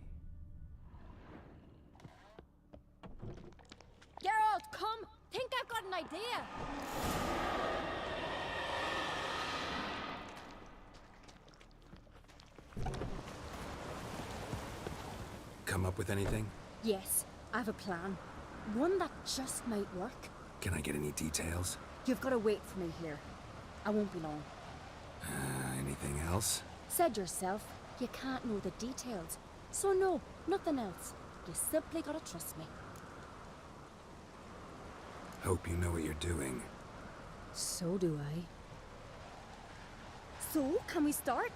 Geralt, come! Think I've got an idea! Come up with anything? Yes, I have a plan. One that just might work. Can I get any details? You've got to wait for me here. I won't be long. Anything else? Said yourself, you can't know the details. So no, nothing else. You simply gotta trust me. Hope you know what you're doing. So do I. So, can we start?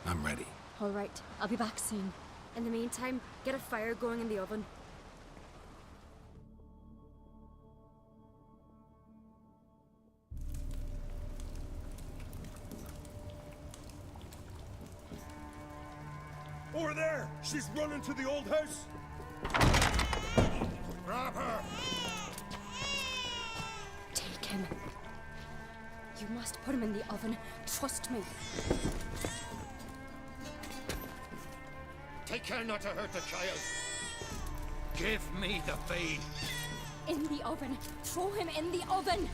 I'm ready. All right, I'll be back soon. In the meantime, get a fire going in the oven. Over there! She's running to the old house! Grab her! Take him. You must put him in the oven. Trust me. Take care not to hurt the child. Give me the feed. In the oven. Throw him in the oven.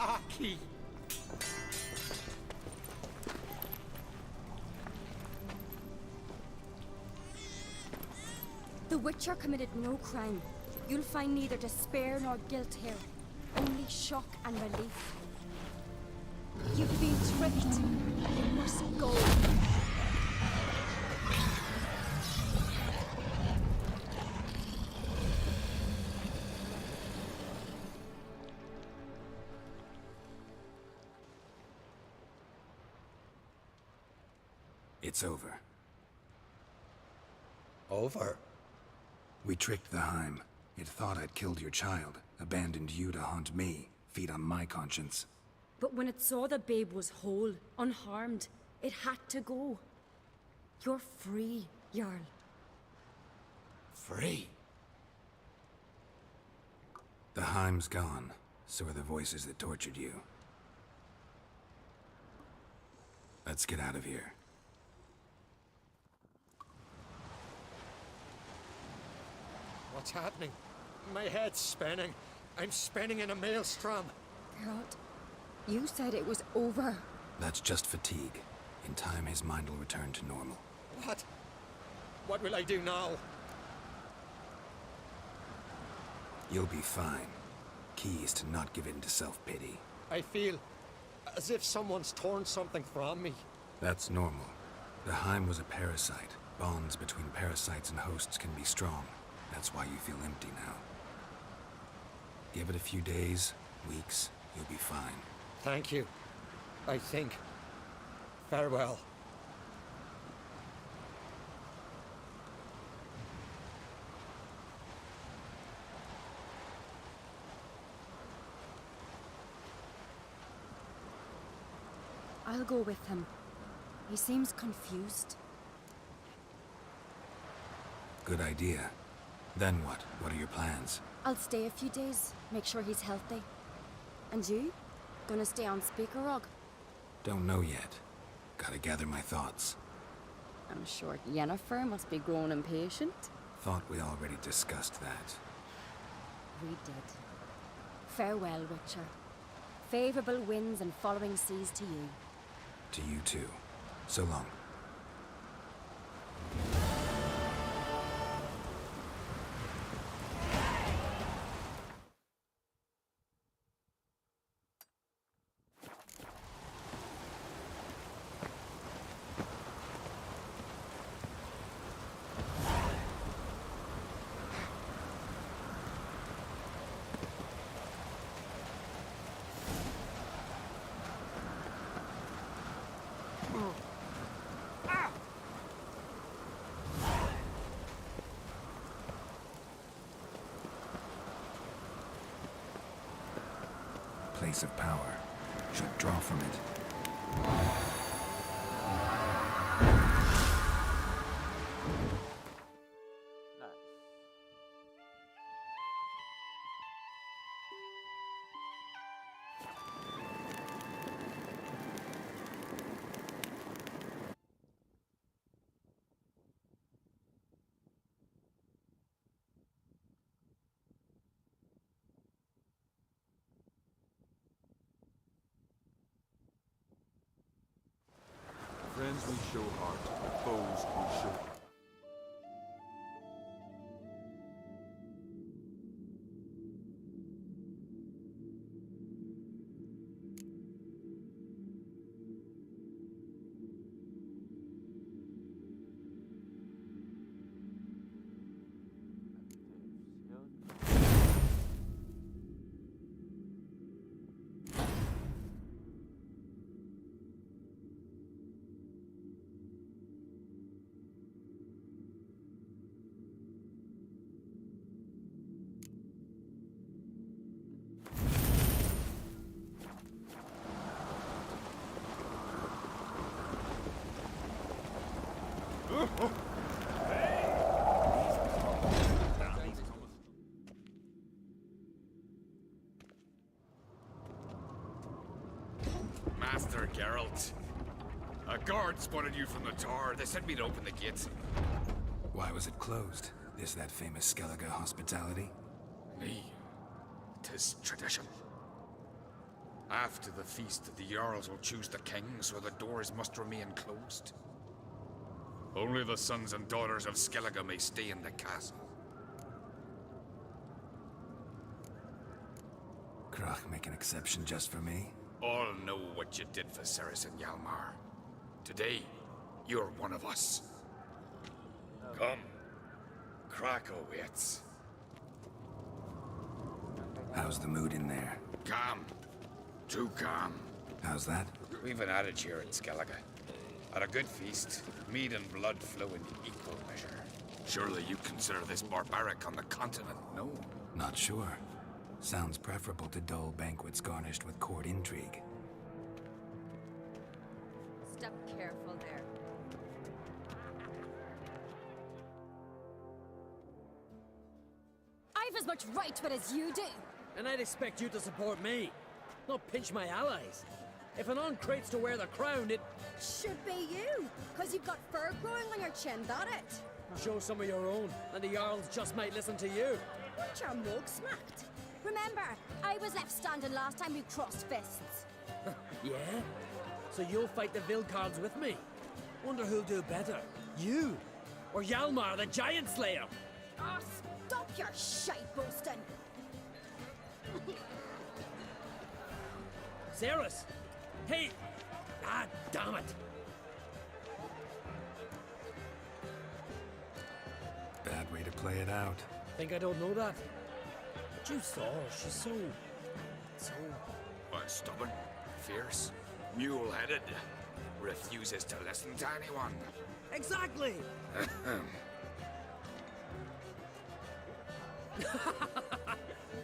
Aki! The Witcher committed no crime. You'll find neither despair nor guilt here. Only shock and relief. You've been tricked. You must go. It's over. Over? We tricked the Heim. It thought I'd killed your child, abandoned you to haunt me, feed on my conscience. But when it saw the babe was whole, unharmed, it had to go. You're free, Jarl. Free? The Heim's gone, so are the voices that tortured you. Let's get out of here. What's happening? My head's spinning. I'm spinning in a maelstrom. Geralt, you said it was over. That's just fatigue. In time, his mind will return to normal. What? What will I do now? You'll be fine. Key is to not give in to self-pity. I feel as if someone's torn something from me. That's normal. The Heim was a parasite. Bonds between parasites and hosts can be strong. That's why you feel empty now. Give it a few days, weeks, you'll be fine. Thank you. I think. Farewell. I'll go with him. He seems confused. Good idea. Then what? What are your plans? I'll stay a few days, make sure he's healthy. And you? Gonna stay on Speaker Rog? Don't know yet. Gotta gather my thoughts. I'm sure Yennefer must be growing impatient. Thought we already discussed that. We did. Farewell, Witcher. Favorable winds and following seas to you. To you too. So long. place of power. Should draw from it. Friends we show heart, foes we show. Master Geralt. A guard spotted you from the tower. They said we'd open the gates. Why was it closed? Is that famous Skellige hospitality? Me. 'Tis tradition. After the feast, the Jarls will choose the king, so the doors must remain closed. Only the sons and daughters of Skellige may stay in the castle. Krach make an exception just for me? All know what you did for Ceres and Hjalmar. Today, you're one of us. Come. Krakow waits. How's the mood in there? Calm. Too calm. How's that? We've an adage here in Skellige. At a good feast, mead and blood flow in equal measure. Surely you consider this barbaric on the continent, no? Not sure. Sounds preferable to dull banquets garnished with court intrigue. Step careful there. I've as much right to it as you do. And I'd expect you to support me, not pinch my allies. If an on-crate's to wear the crown, it should be you, because you've got fur growing on your chin, that it? Show some of your own, and the Jarls just might listen to you. Want your mug smacked? Remember, I was left standing last time we crossed fists. Yeah? So you'll fight the Vilcards with me? Wonder who'll do better, you or Hjalmar the Giant Slayer? Oh, stop your shite boasting! Ceres! Hey! Ah, damn it! Bad way to play it out. Think I don't know that? But you saw her, she's so... What, stubborn? Fierce? Mule-headed? Refuses to listen to anyone? Exactly!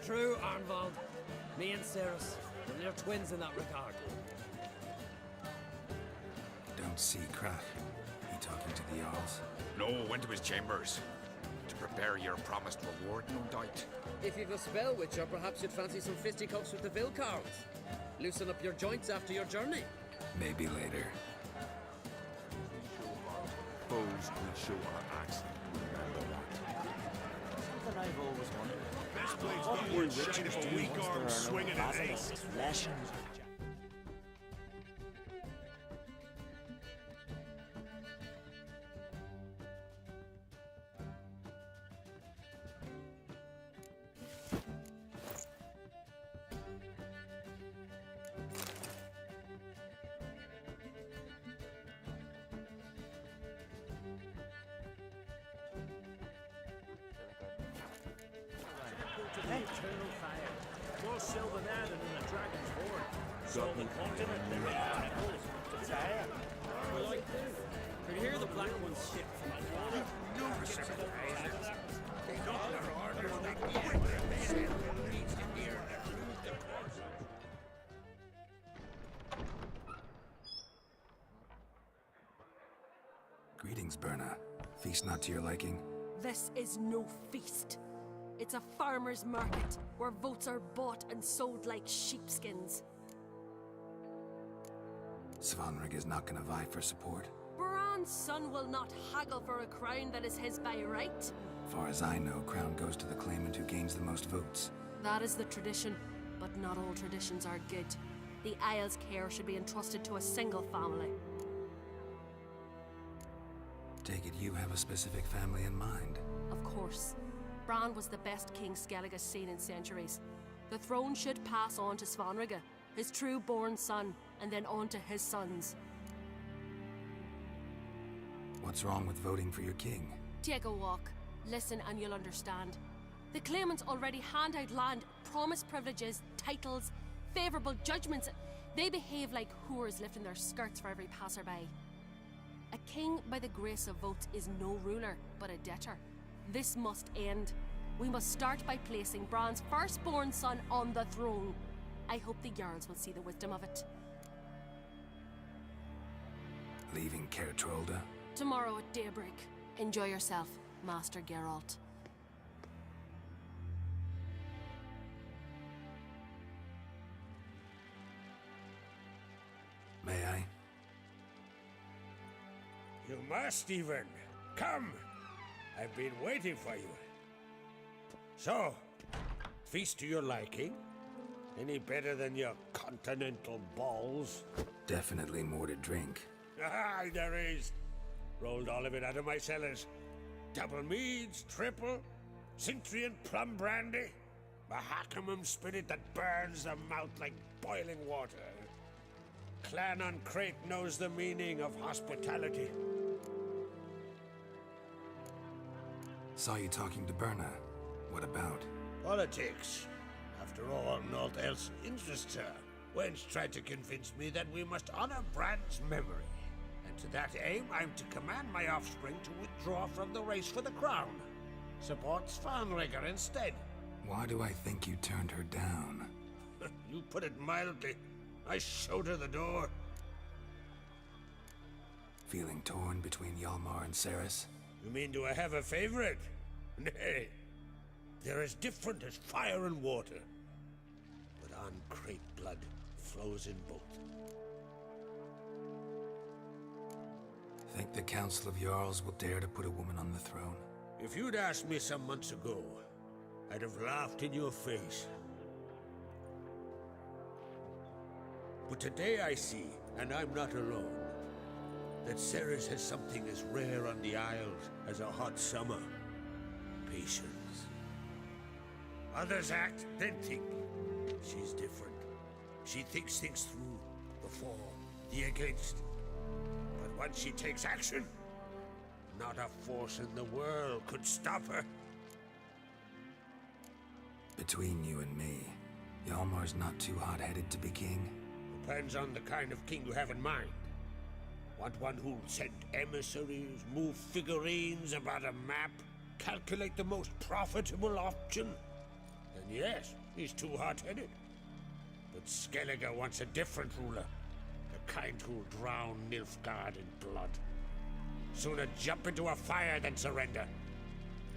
True, Arnvald. Me and Ceres, we're twins in that regard. Don't see Krach. He talking to the Jarls? No, went to his chambers. To prepare your promised reward, no doubt. If you've a spell witcher, perhaps you'd fancy some fisticuffs with the Vilcards. Loosen up your joints after your journey. Maybe later. Foes we show our axe. Remember that. Something I've always wondered. Best blades What don't do work witches shine if a do weak once arm there are no swinging an ace. basilisks, flesh and... Eternal fire. More silver there than in a dragon's horn. So the continent there are temples to fire. We like this. Could hear the black ones ship from the water. No reciprocation. They got their orders. They get their men. Needs to hear their food, the course. Greetings, Berna. Feast not to your liking? This is no feast. It's a farmer's market where votes are bought and sold like sheepskins. Svanrig is not gonna vie for support? Bran's son will not haggle for a crown that is his by right. Far as I know, crown goes to the claimant who gains the most votes. That is the tradition, but not all traditions are good. The Isle's care should be entrusted to a single family. Take it you have a specific family in mind? Of course. Bran was the best king Skellig has seen in centuries. The throne should pass on to Svanriga, his true-born son, and then on to his sons. What's wrong with voting for your king? Take a walk. Listen and you'll understand. The claimants already hand out land, promise privileges, titles, favourable judgments. They behave like whores lifting their skirts for every passerby. A king by the grace of votes is no ruler, but a debtor. This must end. We must start by placing Bran's firstborn son on the throne. I hope the Jarls will see the wisdom of it. Leaving Caer Trolda? Tomorrow at daybreak. Enjoy yourself, Master Geralt. May I? You must, even. Come! I've been waiting for you. So, feast to your liking? Any better than your continental balls? Definitely more to drink. Ah, there is. Rolled all of it out of my cellars. Double meads, triple, Cintrian plum brandy, Mahakimum spirit that burns the mouth like boiling water. Clan on Crate knows the meaning of hospitality. Saw you talking to Berna. What about? Politics. After all, naught else interests her. Wench tried to convince me that we must honor Bran's memory. And to that aim, I'm to command my offspring to withdraw from the race for the crown. Support Svanrigger instead. Why do I think you turned her down? You put it mildly. I showed her the door. Feeling torn between Hjalmar and Cerys? You mean, do I have a favorite? Nay. They're as different as fire and water. But on Crate blood flows in both. Think the Council of Jarls will dare to put a woman on the throne? If you'd asked me some months ago, I'd have laughed in your face. But today I see, and I'm not alone, that Cerys has something as rare on the Isles as a hot summer. Patience. Others act, then think. She's different. She thinks things through, the for, the against. But once she takes action, not a force in the world could stop her. Between you and me, Hjalmar's not too hot-headed to be king? Depends on the kind of king you have in mind. Want one who'll send emissaries, move figurines about a map, calculate the most profitable option? Then yes, he's too hot-headed. But Skellige wants a different ruler. The kind who'll drown Nilfgaard in blood. Sooner jump into a fire than surrender.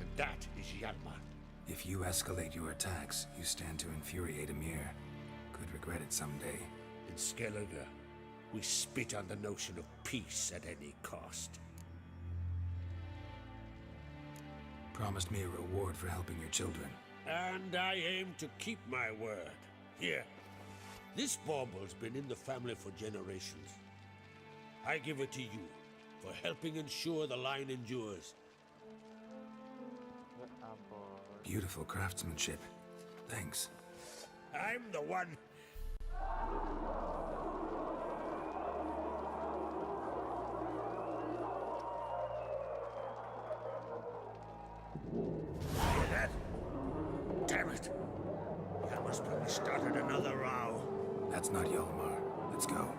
And that is Hjalmar. If you escalate your attacks, you stand to infuriate Emir. Could regret it someday. In Skellige, we spit on the notion of peace at any cost. Promised me a reward for helping your children. And I aim to keep my word. Here, this bauble's been in the family for generations. I give it to you for helping ensure the line endures. Beautiful craftsmanship. Thanks. I'm the one. Hear that? Damn it. Hjalmar's probably started another row. That's not Hjalmar. Let's go.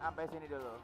sampai sini dulu.